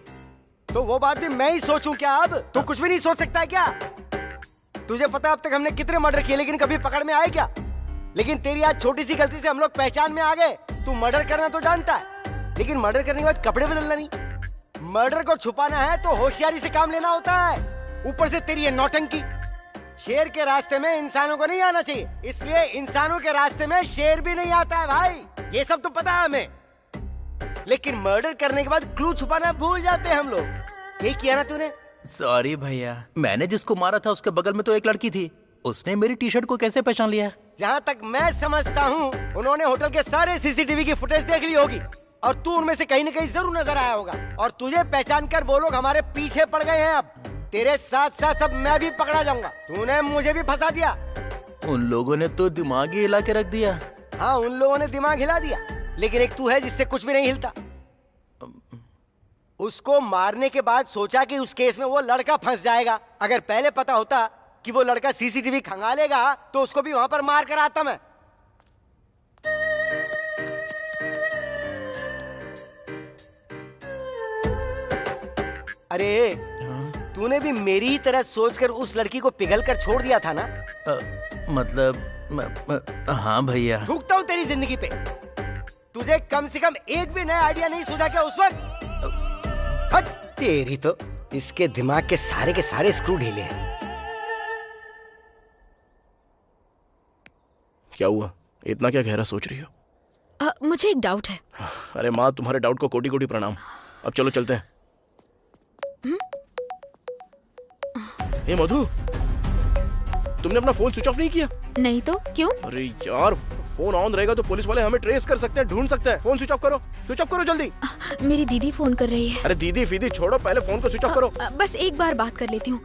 तो वो बात भी मैं ही सोचूं क्या? अब तू कुछ भी नहीं सोच सकता है क्या? तुझे पता अब तक हमने कितने मर्डर किए, लेकिन कभी पकड़ में आए क्या? लेकिन तेरी आज छोटी सी गलती से हम लोग पहचान में आ गए। तू मर्डर करना तो जानता है, लेकिन मर्डर करने के बाद कपड़े बदलना नहीं। मर्डर को छुपाना है तो होशियारी से काम लेना होता है। ऊपर से तेरी ये नौटंकी। शेर के रास्ते में इंसानों को नहीं आना चाहिए, इसलिए इंसानों के रास्ते में शेर भी नहीं आता है भाई। ये सब तो पता है हमें, लेकिन मर्डर करने के बाद क्लू छुपाना भूल जाते हैं हम लोग। ये किया ना तूने? सॉरी भैया, मैंने जिसको मारा था उसके बगल में तो एक लड़की थी, उसने मेरी टी शर्ट को कैसे पहचान लिया? जहाँ तक मैं समझता हूँ उन्होंने होटल के सारे सीसीटीवी की फुटेज देख ली होगी और तू उनमें से कहीं न कहीं जरूर नजर आया होगा, और तुझे पहचान कर वो लोग हमारे पीछे पड़ गए हैं। अब तेरे साथ साथ अब मैं भी पकड़ा जाऊंगा। तूने मुझे भी फंसा दिया। उन लोगों ने तो दिमाग ही हिला के रख दिया। हाँ, उन लोगों ने दिमाग हिला दिया, लेकिन एक तू है जिससे कुछ भी नहीं हिलता। उसको मारने के बाद सोचा कि उस केस में वो लड़का फंस जाएगा। अगर पहले पता होता कि वो लड़का सीसीटीवी खंगालेगा तो उसको भी वहां पर मार कर आता मैं। अरे तूने भी मेरी ही तरह सोचकर उस लड़की को पिघल कर छोड़ दिया था ना? हाँ भैया। थूकता हूँ तेरी जिंदगी पे। तुझे कम से कम एक भी नया आइडिया नहीं सूझा क्या उस वक्त? हट तेरी तो, इसके दिमाग के सारे स्क्रू ढीले हैं। क्या हुआ? इतना क्या गहरा सोच रही हो? मुझे एक डाउट है। अरे माँ, तुम्हारे डाउट को कोटि कोटि प्रणाम। अब चलो चलते हैं। हे मधु, तुमने अपना फोन स्विच ऑफ नहीं किया? नहीं तो क्यों? अरे यार, फोन ऑन रहेगा तो पुलिस वाले हमें ट्रेस कर सकते हैं, ढूंढ सकते हैं। फोन स्विच ऑफ करो, स्विच ऑफ करो जल्दी। मेरी दीदी फोन कर रही है। अरे दीदी फीदी छोड़ो, पहले फोन को स्विच ऑफ करो। बस एक बार बात कर लेती हूँ।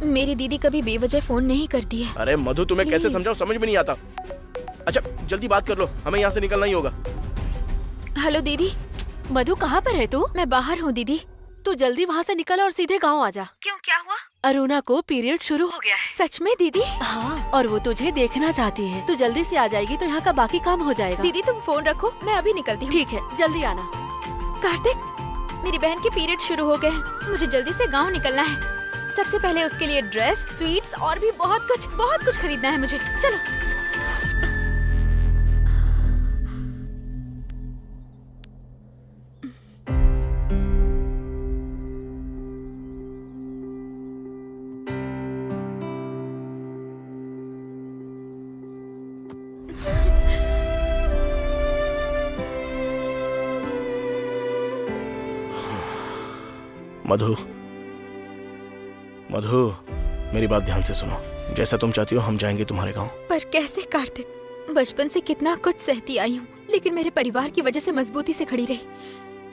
मेरी दीदी कभी बेवजह फोन नहीं करती है। अरे मधु, तुम्हें कैसे समझाऊं, समझ में नहीं आता। अच्छा जल्दी बात कर लो, हमें यहाँ से निकलना ही होगा। हेलो दीदी। मधु कहाँ पर है तू? मैं बाहर हूँ दीदी। तू जल्दी वहाँ से निकल और सीधे गाँव आ जा। क्यों, क्या हुआ? अरुणा को पीरियड शुरू हो गया है। सच में दीदी? हाँ, और वो तुझे देखना चाहती है। तू जल्दी से आ जाएगी तो यहाँ का बाकी काम हो जाएगा। दीदी तुम फोन रखो, मैं अभी निकलती हूँ। ठीक है, जल्दी आना। कार्तिक, मेरी बहन के पीरियड शुरू हो गए हैं, मुझे जल्दी से गांव निकलना है। सबसे पहले उसके लिए ड्रेस, स्वीट्स और भी बहुत कुछ खरीदना है मुझे। चलो। मधु, मधु, मेरी बात ध्यान से सुनो। जैसा तुम चाहती हो हम जाएंगे तुम्हारे गांव। पर कैसे कार्तिक? बचपन से कितना कुछ सहती आई हूँ, लेकिन मेरे परिवार की वजह से मजबूती से खड़ी रही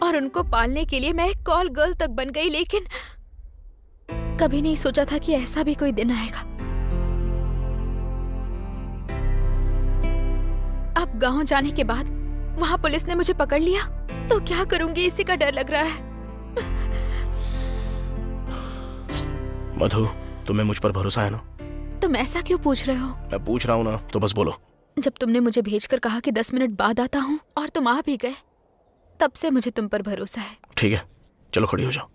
और उनको पालने के लिए मैं एक कॉल गर्ल तक बन गई। लेकिन कभी नहीं सोचा था कि ऐसा भी कोई दिन आएगा। अब गांव जाने के बाद वहाँ पुलिस ने मुझे पकड़ लिया तो क्या करूंगी, इसी का डर लग रहा है। मधु, तुम्हें मुझ पर भरोसा है ना? तुम ऐसा क्यों पूछ रहे हो? मैं पूछ रहा हूँ ना, तो बस बोलो। जब तुमने मुझे भेजकर कहा कि 10 मिनट बाद आता हूँ और तुम आ भी गए, तब से मुझे तुम पर भरोसा है। ठीक है, चलो खड़ी हो जाओ।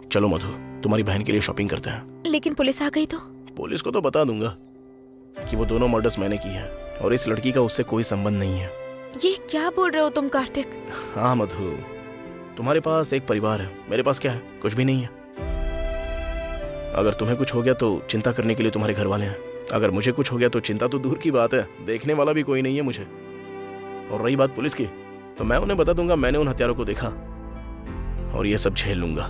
चलो मधु, तुम्हारी बहन के लिए शॉपिंग करते हैं। लेकिन पुलिस आ गई तो? पुलिस को तो बता दूंगा कि वो दोनों मर्डर्स मैंने की है और इस लड़की का उससे कोई संबंध नहीं है। ये क्या बोल रहे हो तुम कार्तिक? हाँ मधु, तुम्हारे पास एक परिवार है, मेरे पास क्या है? कुछ भी नहीं है। अगर तुम्हें कुछ हो गया तो चिंता करने के लिए तुम्हारे घर वाले हैं, अगर मुझे कुछ हो गया तो चिंता तो दूर की बात है, देखने वाला भी कोई नहीं है मुझे। और रही बात पुलिस की, तो मैं उन्हें बता दूंगा मैंने उन हत्यारों को देखा और ये सब झेल लूंगा।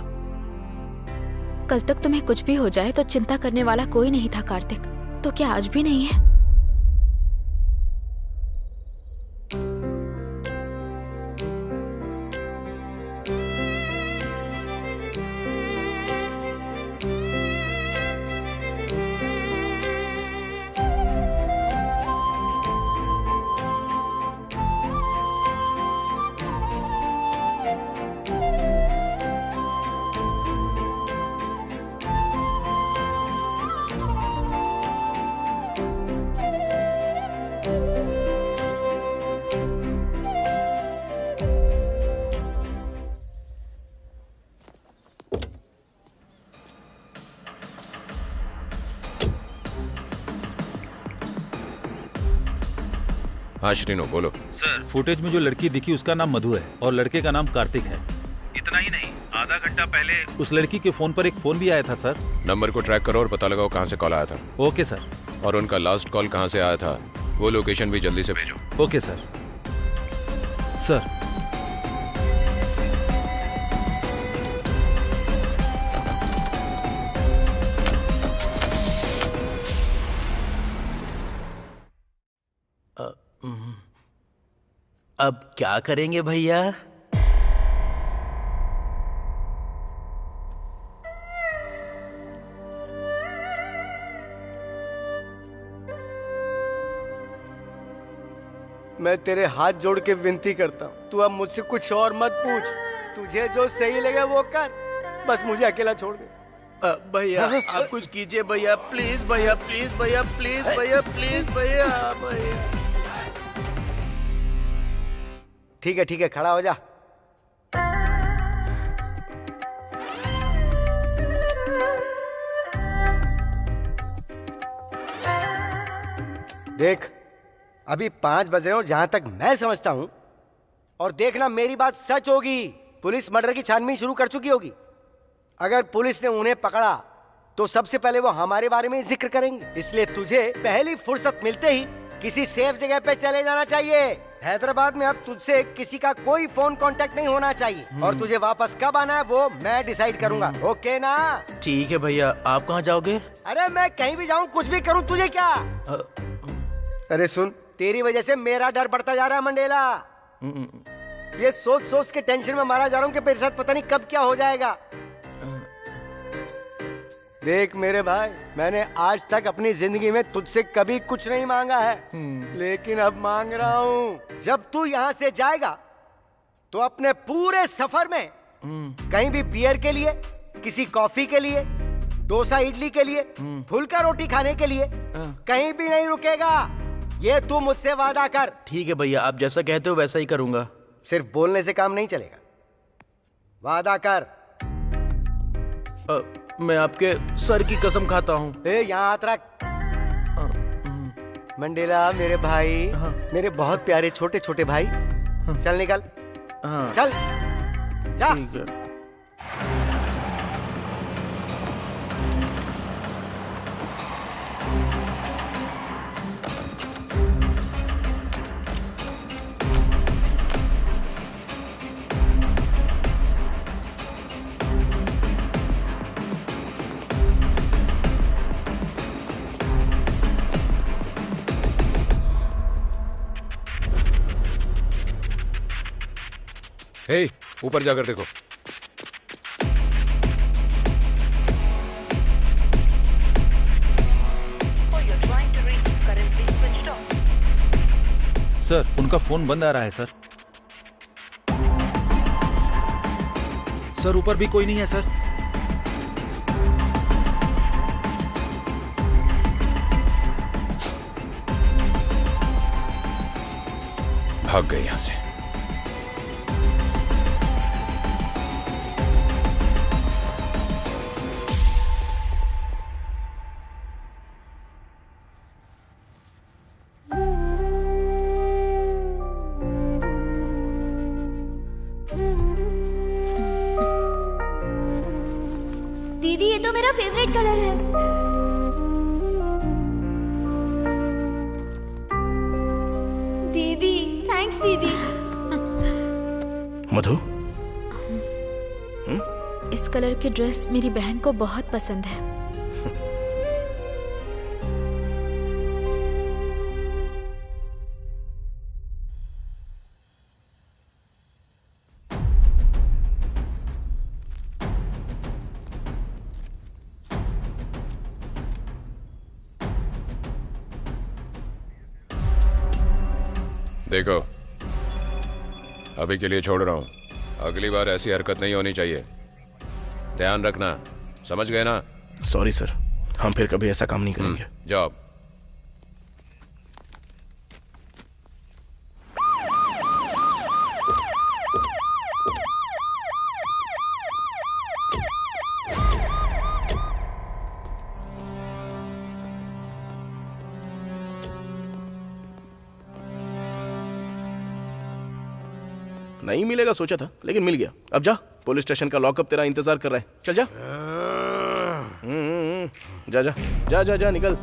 कल तक तुम्हें कुछ भी हो जाए तो चिंता करने वाला कोई नहीं था कार्तिक, तो क्या आज भी नहीं है? हाँ श्रीनो, बोलो। सर, फुटेज में जो लड़की दिखी उसका नाम मधु है और लड़के का नाम कार्तिक है। इतना ही नहीं, आधा घंटा पहले उस लड़की के फोन पर एक फोन भी आया था सर। नंबर को ट्रैक करो और पता लगाओ कहाँ से कॉल आया था। Okay sir. और उनका लास्ट कॉल कहाँ से आया था वो लोकेशन भी जल्दी से भेजो। Okay sir. सर, अब क्या करेंगे भैया? मैं तेरे हाथ जोड़ के विनती करता हूँ, तू अब मुझसे कुछ और मत पूछ। तुझे जो सही लगे वो कर, बस मुझे अकेला छोड़ दे। भैया आप कुछ कीजिए भैया, प्लीज भैया, प्लीज भैया, प्लीज भैया, प्लीज भैया, भैया। ठीक है, खड़ा हो जा। देख, अभी 5 बज रहे हो जहां तक मैं समझता हूं, और देखना मेरी बात सच होगी। पुलिस मर्डर की छानबीन शुरू कर चुकी होगी। अगर पुलिस ने उन्हें पकड़ा तो सबसे पहले वो हमारे बारे में जिक्र करेंगे, इसलिए तुझे पहली फुर्सत मिलते ही किसी सेफ जगह पे चले जाना चाहिए। हैदराबाद में अब तुझसे किसी का कोई फोन कांटेक्ट नहीं होना चाहिए, और तुझे वापस कब आना है वो मैं डिसाइड करूंगा। ओके ना? ठीक है भैया, आप कहाँ जाओगे? अरे मैं कहीं भी जाऊं, कुछ भी करूं, तुझे क्या? अरे सुन, तेरी वजह से मेरा डर बढ़ता जा रहा है मंडेला। ये सोच सोच के टेंशन में मारा जा रहा हूं कि मेरे साथ पता नहीं कब क्या हो जाएगा। देख मेरे भाई, मैंने आज तक अपनी जिंदगी में तुझसे कभी कुछ नहीं मांगा है, लेकिन अब मांग रहा हूँ। जब तू यहाँ से जाएगा तो अपने पूरे सफर में कहीं भी बियर के लिए, किसी कॉफी के लिए, डोसा इडली के लिए, फुल्का रोटी खाने के लिए कहीं भी नहीं रुकेगा। ये तू मुझसे वादा कर। ठीक है भैया, आप जैसा कहते हो वैसा ही करूंगा। सिर्फ बोलने से काम नहीं चलेगा, वादा कर। मैं आपके सर की कसम खाता हूँ। ए यहाँ हाथ रख। मंडेला मेरे भाई, मेरे बहुत प्यारे छोटे छोटे भाई, चल निकल, चल जा। ठीक है। हे, ऊपर जाकर देखो। सर, उनका फोन बंद आ रहा है सर। सर, ऊपर भी कोई नहीं है सर। भाग गए यहां से। दीदी ये तो मेरा फेवरेट कलर है। दीदी थैंक्स दीदी। मधु, इस कलर की ड्रेस मेरी बहन को बहुत पसंद है। देखो, अभी के लिए छोड़ रहा हूं, अगली बार ऐसी हरकत नहीं होनी चाहिए, ध्यान रखना, समझ गए ना? सॉरी सर, हम फिर कभी ऐसा काम नहीं करेंगे। जाओ। नहीं मिलेगा सोचा था, लेकिन मिल गया। अब जा, पुलिस स्टेशन का लॉकअप तेरा इंतजार कर रहा है। चल जा। जा जा जा जा जा, निकल।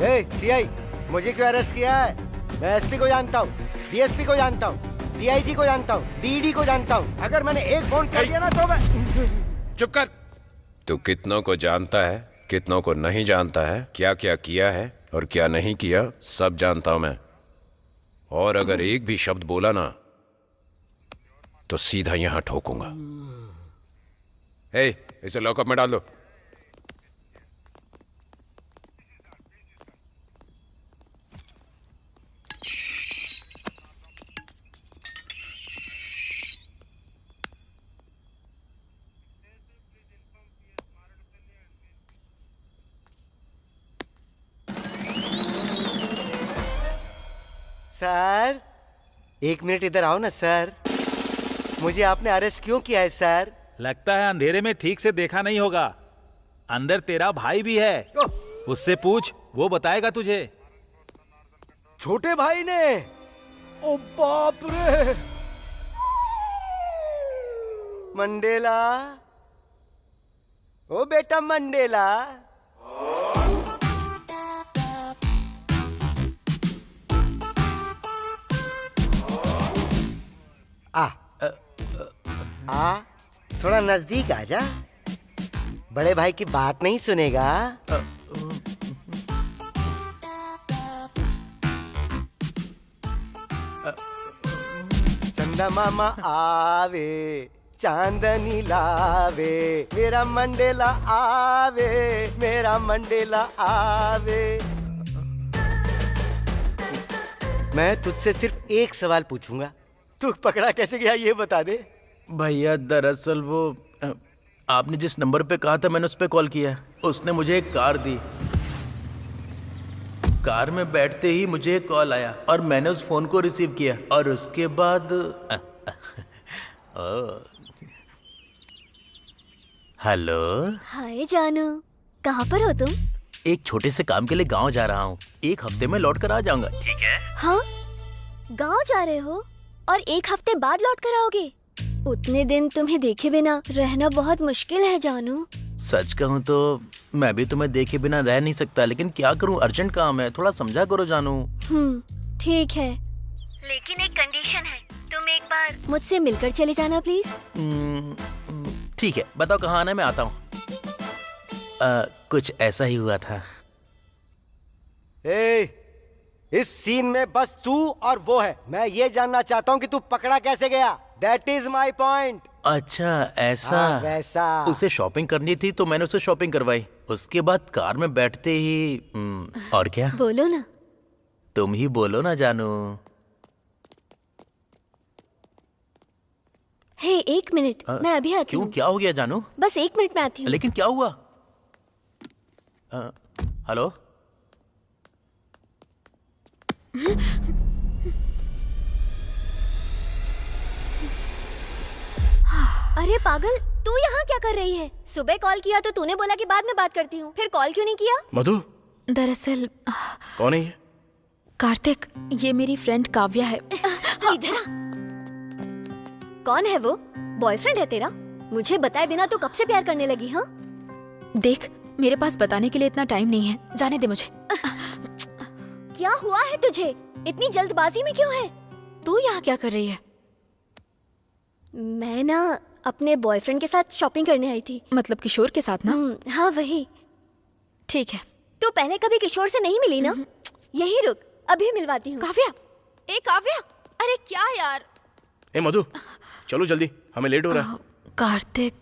ए सीआई, मुझे क्यों अरेस्ट किया है? मैं एसपी को जानता हूँ, डीएसपी को जानता हूँ, डीआईजी को जानता हूँ, डीडी को जानता हूँ। अगर मैंने एक फोन कर दिया ना तो मैं... चुप कर। तू कितनों को जानता है, कितनों को नहीं जानता है, क्या क्या किया है और क्या नहीं किया, सब जानता हूं मैं। और अगर एक भी शब्द बोला ना तो सीधा यहां ठोकूंगा। इसे लॉकअप में डाल दो। सर, एक मिनट इधर आओ ना सर। मुझे आपने अरेस्ट क्यों किया है सर? लगता है अंधेरे में ठीक से देखा नहीं होगा। अंदर तेरा भाई भी है, उससे पूछ, वो बताएगा तुझे। छोटे भाई ने? ओ बाप रे! मंडेला, ओ बेटा मंडेला, आ थोड़ा नजदीक आ जा। बड़े भाई की बात नहीं सुनेगा। चंदा मामा आवे चांदनी लावे, मेरा मंडेला आवे, मेरा मंडेला आवे। मैं तुझसे सिर्फ एक सवाल पूछूंगा, तू पकड़ा कैसे गया ये बता दे। भैया दरअसल वो आपने जिस नंबर पे कहा था मैंने उस पे कॉल किया। उसने मुझे एक कार दी। कार में बैठते ही मुझे एक कॉल आया और मैंने उस फोन को रिसीव किया और उसके बाद हेलो। हाय जानू, कहाँ पर हो तुम? एक छोटे से काम के लिए गांव जा रहा हूँ। 1 हफ्ते में लौट कर आ जाऊंगा। ठीक है? हाँ, गांव जा रहे हो और 1 हफ्ते बाद लौट कर आओगे? उतने दिन तुम्हें देखे बिना रहना बहुत मुश्किल है जानू। सच कहूँ तो मैं भी तुम्हें देखे बिना रह नहीं सकता, लेकिन क्या करूँ, अर्जेंट काम है। थोड़ा समझा करो जानू। ठीक है, लेकिन एक कंडीशन है, तुम एक बार मुझसे मिलकर चले जाना प्लीज। ठीक है, बताओ कहाँ आना है, मैं आता हूँ। कुछ ऐसा ही हुआ था। इस सीन में बस तू और वो है। मैं ये जानना चाहता हूँ कि तू पकड़ा कैसे गया। That is my point। अच्छा ऐसा। वैसा। उसे शॉपिंग करनी थी तो मैंने उसे शॉपिंग करवाई। उसके बाद कार में बैठते ही और क्या? बोलो ना। तुम ही बोलो ना जानू। हे 1 मिनट, मैं अभी आती क्यों, हूँ। क्या हो गया जानू? बस 1 मिनट में आती हूँ। लेकिन क्या हुआ? हेलो। अरे पागल, तू यहाँ क्या कर रही है? सुबह कॉल किया तो तूने बोला कि बाद में बात करती हूँ, फिर कॉल क्यों नहीं किया? मधु, दरअसल कौन है ये? कार्तिक, ये मेरी फ्रेंड काव्या है। इधर आ। कौन है वो? बॉयफ्रेंड है तेरा? मुझे बताए बिना तू कब से प्यार करने लगी? हाँ, देख, मेरे पास बताने के लिए इतना टाइम नहीं है, जाने दे मुझे। क्या हुआ है तुझे? इतनी जल्दबाजी में क्यों है? तू यहाँ क्या कर रही है? मैं ना अपने बॉयफ्रेंड के साथ शॉपिंग करने आई थी। मतलब किशोर के साथ ना? हाँ वही। ठीक है। तू पहले कभी किशोर से नहीं मिली ना? यही रुक, अभी मिलवाती हूँ। काव्या, ए काव्या, अरे क्या यार। ए मधु, चलो जल्दी, हमें लेट हो रहा है। कार्तिक,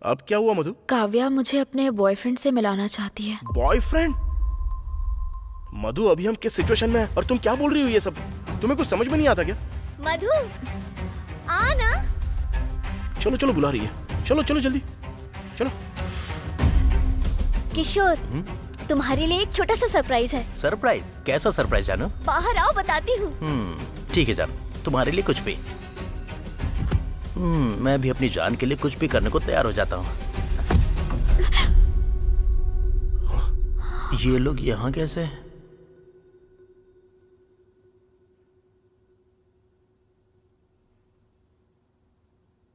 अब क्या हुआ मधु? काव्या मुझे अपने बॉयफ्रेंड से मिलाना चाहती है। बॉयफ्रेंड? मधु, अभी हम किस सिचुएशन में हैं और तुम क्या बोल रही हो ये सब? तुम्हें कुछ समझ में नहीं आता क्या? मधु, आ ना। चलो चलो, बुला रही है। चलो चलो जल्दी, चलो। किशोर, तुम्हारे लिए एक छोटा सा सरप्राइज है। सरप्राइज? कैसा सरप्राइज जानू? बाहर आओ, बताती हूँ। ठीक है जानू, तुम्हारे लिए कुछ भी। मैं भी अपनी जान के लिए कुछ भी करने को तैयार हो जाता हूँ। ये लोग यहाँ कैसे?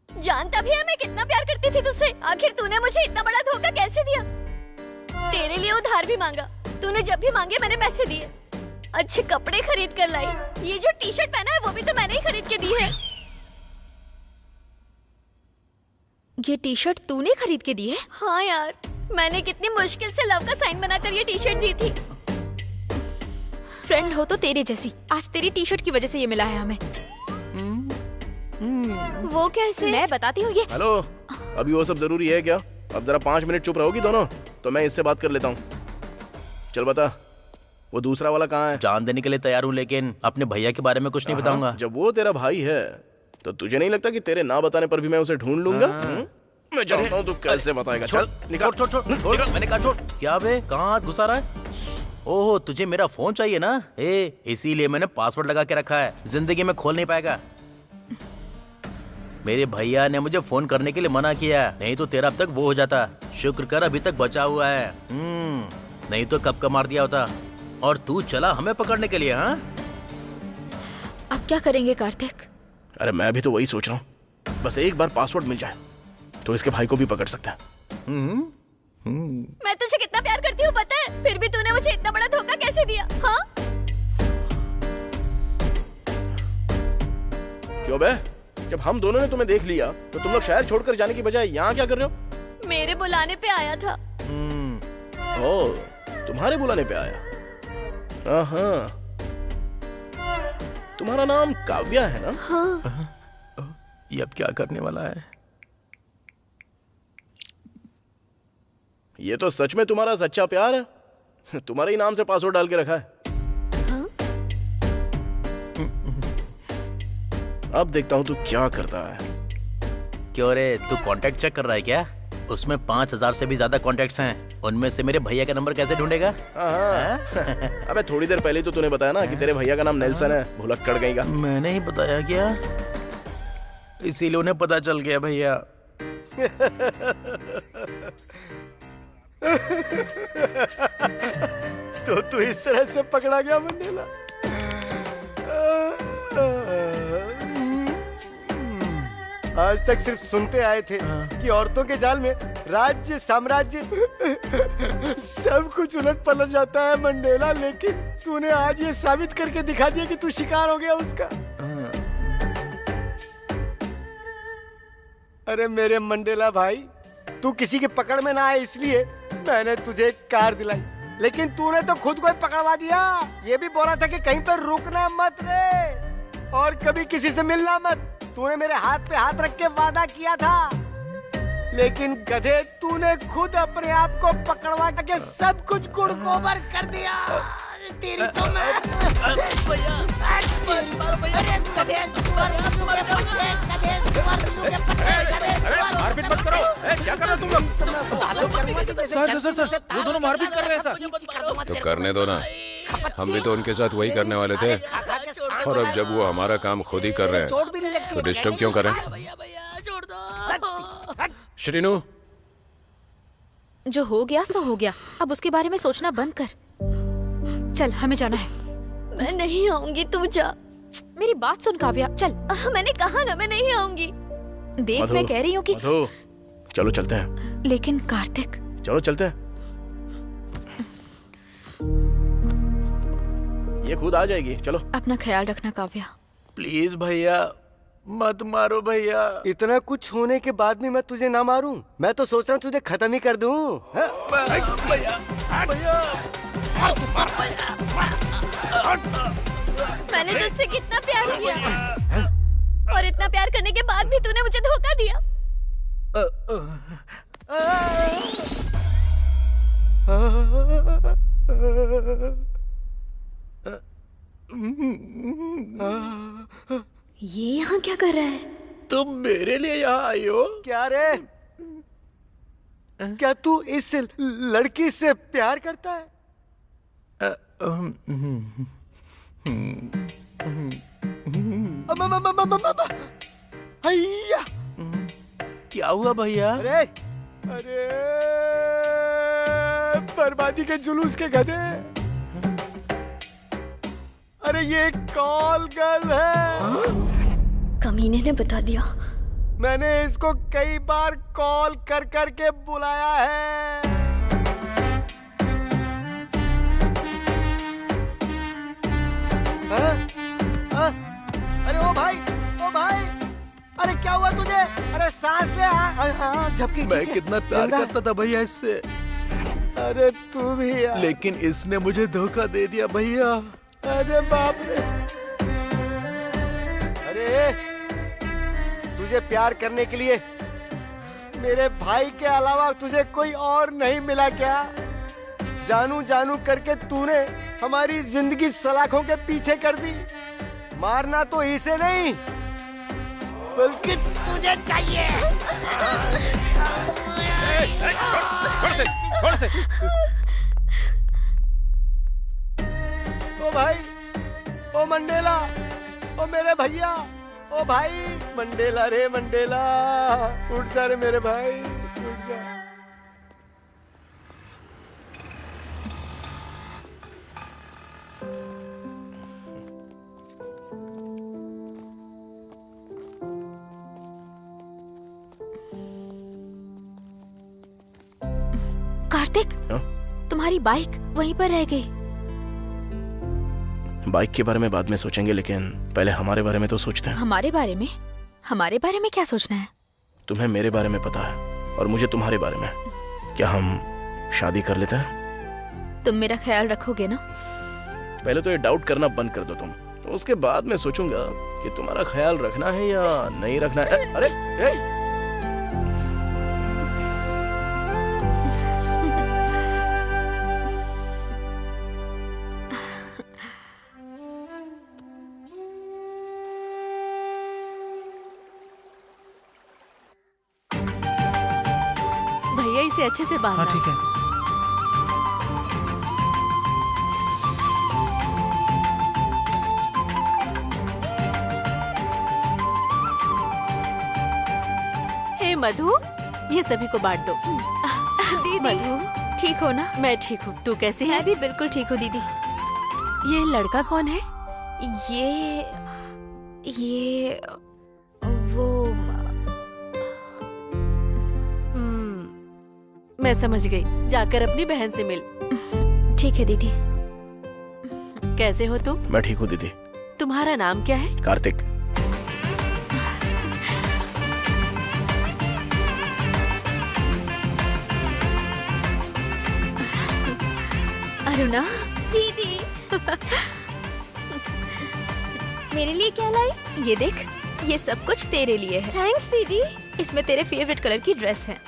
जानता भी है मैं कितना प्यार करती थी तुझसे। आखिर तूने मुझे इतना बड़ा धोखा कैसे दिया? तेरे लिए उधार भी मांगा, तूने जब भी मांगे मैंने पैसे दिए। अच्छे कपड़े खरीद कर लाई। ये जो टी शर्ट पहना है वो भी तो मैंने ही खरीद के दी है। ये टी शर्ट तूने खरीद के दी है? हाँ यार, मैंने कितनी मुश्किल से लव का साइन बनाकर ये टी शर्ट दी थी। फ्रेंड हो तो तेरे जैसी, आज तेरी टी शर्ट की वजह से ये मिला है हमें। वो कैसे? मैं बताती हूँ ये। हेलो, अभी वो सब जरूरी है क्या? अब जरा 5 मिनट चुप रहोगी दोनों, तो मैं इससे बात कर लेता हूँ। चल बता, वो दूसरा वाला कहाँ है? जान देने के लिए तैयार हूँ, लेकिन अपने भैया के बारे में कुछ नहीं बताऊंगा। जब वो तेरा भाई है तो तुझे नहीं लगता कि तेरे ना बताने पर भी मैं उसे ढूंढ लूंगा? मैं जानता हूँ तू कैसे बताएगा। चल निकाल। छोड़, मैंने कहा छोड़। क्या बे, कहाँ हाथ घुसा रहा है? ओहो, तुझे मेरा फोन चाहिए ना? इसीलिए मैंने पासवर्ड लगा के रखा है, जिंदगी में खोल नहीं पाएगा। मेरे भैया ने मुझे फोन करने के लिए मना किया, नहीं तो तेरा अब तक वो हो जाता। शुक्र कर अभी तक बचा हुआ है, नहीं तो कब का मार दिया होता। और तू चला हमें पकड़ने के लिए? हाँ, अब क्या करेंगे कार्तिक? अरे मैं भी तो वही सोच रहा हूँ, बस एक बार पासवर्ड मिल जाए तो इसके भाई को भी पकड़ सकता है। मैं तुझे कितना प्यार करती हूँ पता है, फिर भी तूने मुझे इतना बड़ा धोखा कैसे दिया? हाँ, क्यों बे? जब हम दोनों ने तुम्हें देख लिया तो तुम लोग शहर छोड़कर जाने की बजाय यहाँ क्या कर रहे हो? मेरे बुलाने पे आया था। ओ, तुम्हारे बुलाने पे आया? हाँ, तुम्हारा नाम काव्या है ना? हाँ। ये अब क्या करने वाला है? ये तो सच में तुम्हारा सच्चा प्यार है। तुम्हारे ही नाम से पासवर्ड डाल के रखा है। अब देखता हूँ तू क्या करता है। क्यों रे, तू कांटेक्ट चेक कर रहा है क्या? उसमें 5000 से भी ज्यादा कॉन्टेक्ट्स हैं। उनमें से मेरे भैया का नंबर कैसे ढूंढेगा? अबे थोड़ी देर पहले तो तूने बताया ना कि तेरे भैया का नाम नेल्सन है। भुलक्कड़ गई का। मैंने ही बताया क्या? इसीलिए उन्हें पता चल गया भैया। तो तू इस तरह से पकड़ा गया मंडेला। आज तक सिर्फ सुनते आए थे कि औरतों के जाल में राज्य साम्राज्य सब कुछ उलट पलट जाता है मंडेला, लेकिन तूने आज ये साबित करके दिखा दिया कि तू शिकार हो गया उसका। अरे मेरे मंडेला भाई, तू किसी के पकड़ में ना आए इसलिए मैंने तुझे एक कार दिलाई, लेकिन तूने तो खुद को ही पकड़वा दिया। ये भी बोला था कि कहीं पर रुकना मत रे और कभी किसी से मिलना मत। तूने मेरे हाथ पे हाथ रख के वादा किया था, लेकिन गधे तूने खुद अपने आप को पकड़वा के सब कुछ गुड़गोबर कर दिया। तेरी तो मैं मारपीट मत करो। क्या कर रहे हो तुम लोग? सर वो दोनों मारपीट कर रहे हैं सर। तो करने दो ना, हम भी तो उनके साथ वही करने वाले थे। और अब जब वो हमारा काम खुद ही कर रहे हैं तो डिस्टर्ब क्यों करें? श्रीनु, जो हो गया सो हो गया, अब उसके बारे में सोचना बंद कर। चल हमें जाना है। मैं नहीं आऊंगी, तू जा। मेरी बात सुन काव्या, चल। मैंने कहा ना मैं नहीं आऊंगी। देख मधु, मैं कह रही हूँ कि मधु, चलो चलते हैं। लेकिन कार्तिक, चलो चलते हैं। ये खुद आ जाएगी। चलो। अपना ख्याल रखना काव्या। प्लीज भैया मत मारो भैया। इतना कुछ होने के बाद भी मैं तुझे ना मारूं? मैं तो सोच रहा हूँ तुझे खत्म ही कर दूं। भैया मैंने तुझसे कितना प्यार किया और इतना प्यार करने के बाद भी तूने मुझे धोखा दिया। ये यहाँ क्या कर रहा है? तुम मेरे लिए यहाँ आई हो? क्या रे? क्या तू इस लड़की से प्यार करता है? हैया! क्या हुआ भैया? अरे अरे बर्बादी के जुलूस के गधे! अरे ये कॉल गर्ल है। कमीने ने बता दिया। मैंने इसको कई बार कॉल कर कर के बुलाया है। हाँ? हाँ? अरे ओ भाई, ओ भाई, अरे क्या हुआ तुझे? अरे सांस ले। हाँ, झपकी। मैं कितना प्यार करता था भैया इससे। अरे तू भी यार। लेकिन इसने मुझे धोखा दे दिया भैया। अरे बाप रे! अरे तुझे प्यार करने के लिए मेरे भाई के अलावा तुझे कोई और नहीं मिला क्या? जानू जानू करके तूने हमारी जिंदगी सलाखों के पीछे कर दी। मारना तो इसे नहीं बल्कि तुझे चाहिए। छोड़ से। ओ भाई, ओ मंडेला, ओ मेरे भैया, ओ भाई मंडेला रे मंडेला, उठ जा रे मेरे भाई, उठ जा। कार्तिक, तुम्हारी बाइक वहीं पर रह गई। बाइक के बारे में बाद में सोचेंगे, लेकिन पहले हमारे बारे में तो सोचते हैं। हमारे बारे में? हमारे बारे में क्या सोचना है? तुम्हें मेरे बारे में पता है और मुझे तुम्हारे बारे में। क्या हम शादी कर लेते हैं? तुम मेरा ख्याल रखोगे ना? पहले तो ये डाउट करना बंद कर दो तुम। तो उसके बाद मैं सोचूंगा कि तुम्हारा ख्याल रखना है या नहीं रखना है। अरे ए! भैया इसे अच्छे से बांधना। हाँ ठीक है। हे मधु, ये सभी को बांट दो। दीदी मधु, ठीक हो ना? मैं ठीक हूँ, तू कैसी है? मैं भी बिल्कुल ठीक हूँ दीदी। ये लड़का कौन है? ये वो मैं समझ गई, जाकर अपनी बहन से मिल। ठीक है दीदी। कैसे हो तुम? मैं ठीक हूँ दीदी। तुम्हारा नाम क्या है? कार्तिक। अरुणा दीदी मेरे लिए क्या लाई? ये देख, ये सब कुछ तेरे लिए है। थैंक्स दीदी। इसमें तेरे फेवरेट कलर की ड्रेस है।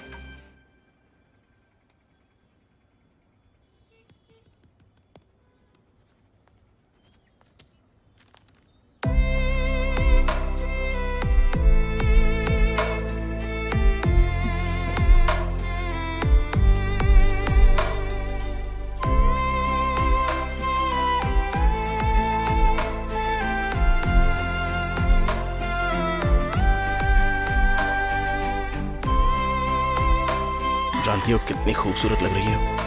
जानती हो कितनी खूबसूरत लग रही है।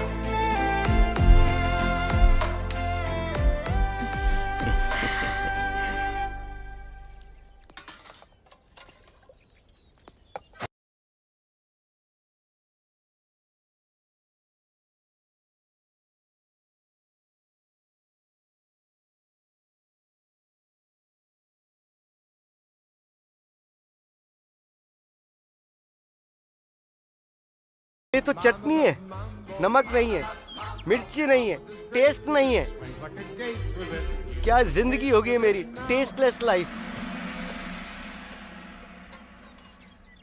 ये तो चटनी है, नमक नहीं है, मिर्ची नहीं है, टेस्ट नहीं है। क्या जिंदगी होगी मेरी, टेस्टलेस लाइफ।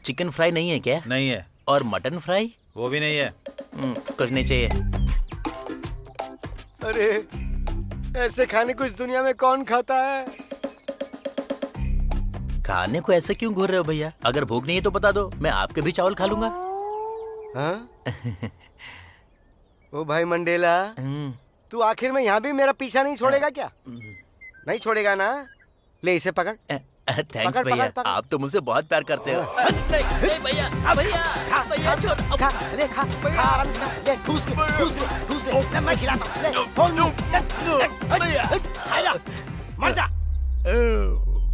चिकन फ्राई नहीं है क्या? नहीं है। और मटन फ्राई? वो भी नहीं है। कुछ नहीं चाहिए। अरे ऐसे खाने को इस दुनिया में कौन खाता है? खाने को ऐसे क्यों घूर रहे हो भैया? अगर भूख नहीं है तो बता दो, मैं आपके भी चावल खा लूंगा। हाँ? ओ भाई मंडेला, तू आखिर में यहाँ भी मेरा पीछा नहीं छोड़ेगा क्या? नहीं छोड़ेगा ना? ले इसे पकड़। थैंक्स पकड़, भैया, पकड़, पकड़। आप तो मुझसे बहुत प्यार करते हो। नहीं भैया, भैया, भैया छोड़। खा, ले खा, खा आराम से खा। ले ठूस ले, ठूस ले, ठूस ले। ले मैं खिलाता हूँ। ले, फोन लूँ। ले, खा जा, मर जा।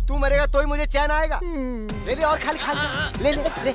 तू मरेगा तो ही मुझे चैन आएगा। ले ले और खा ले, खा ले, ले ले, ले।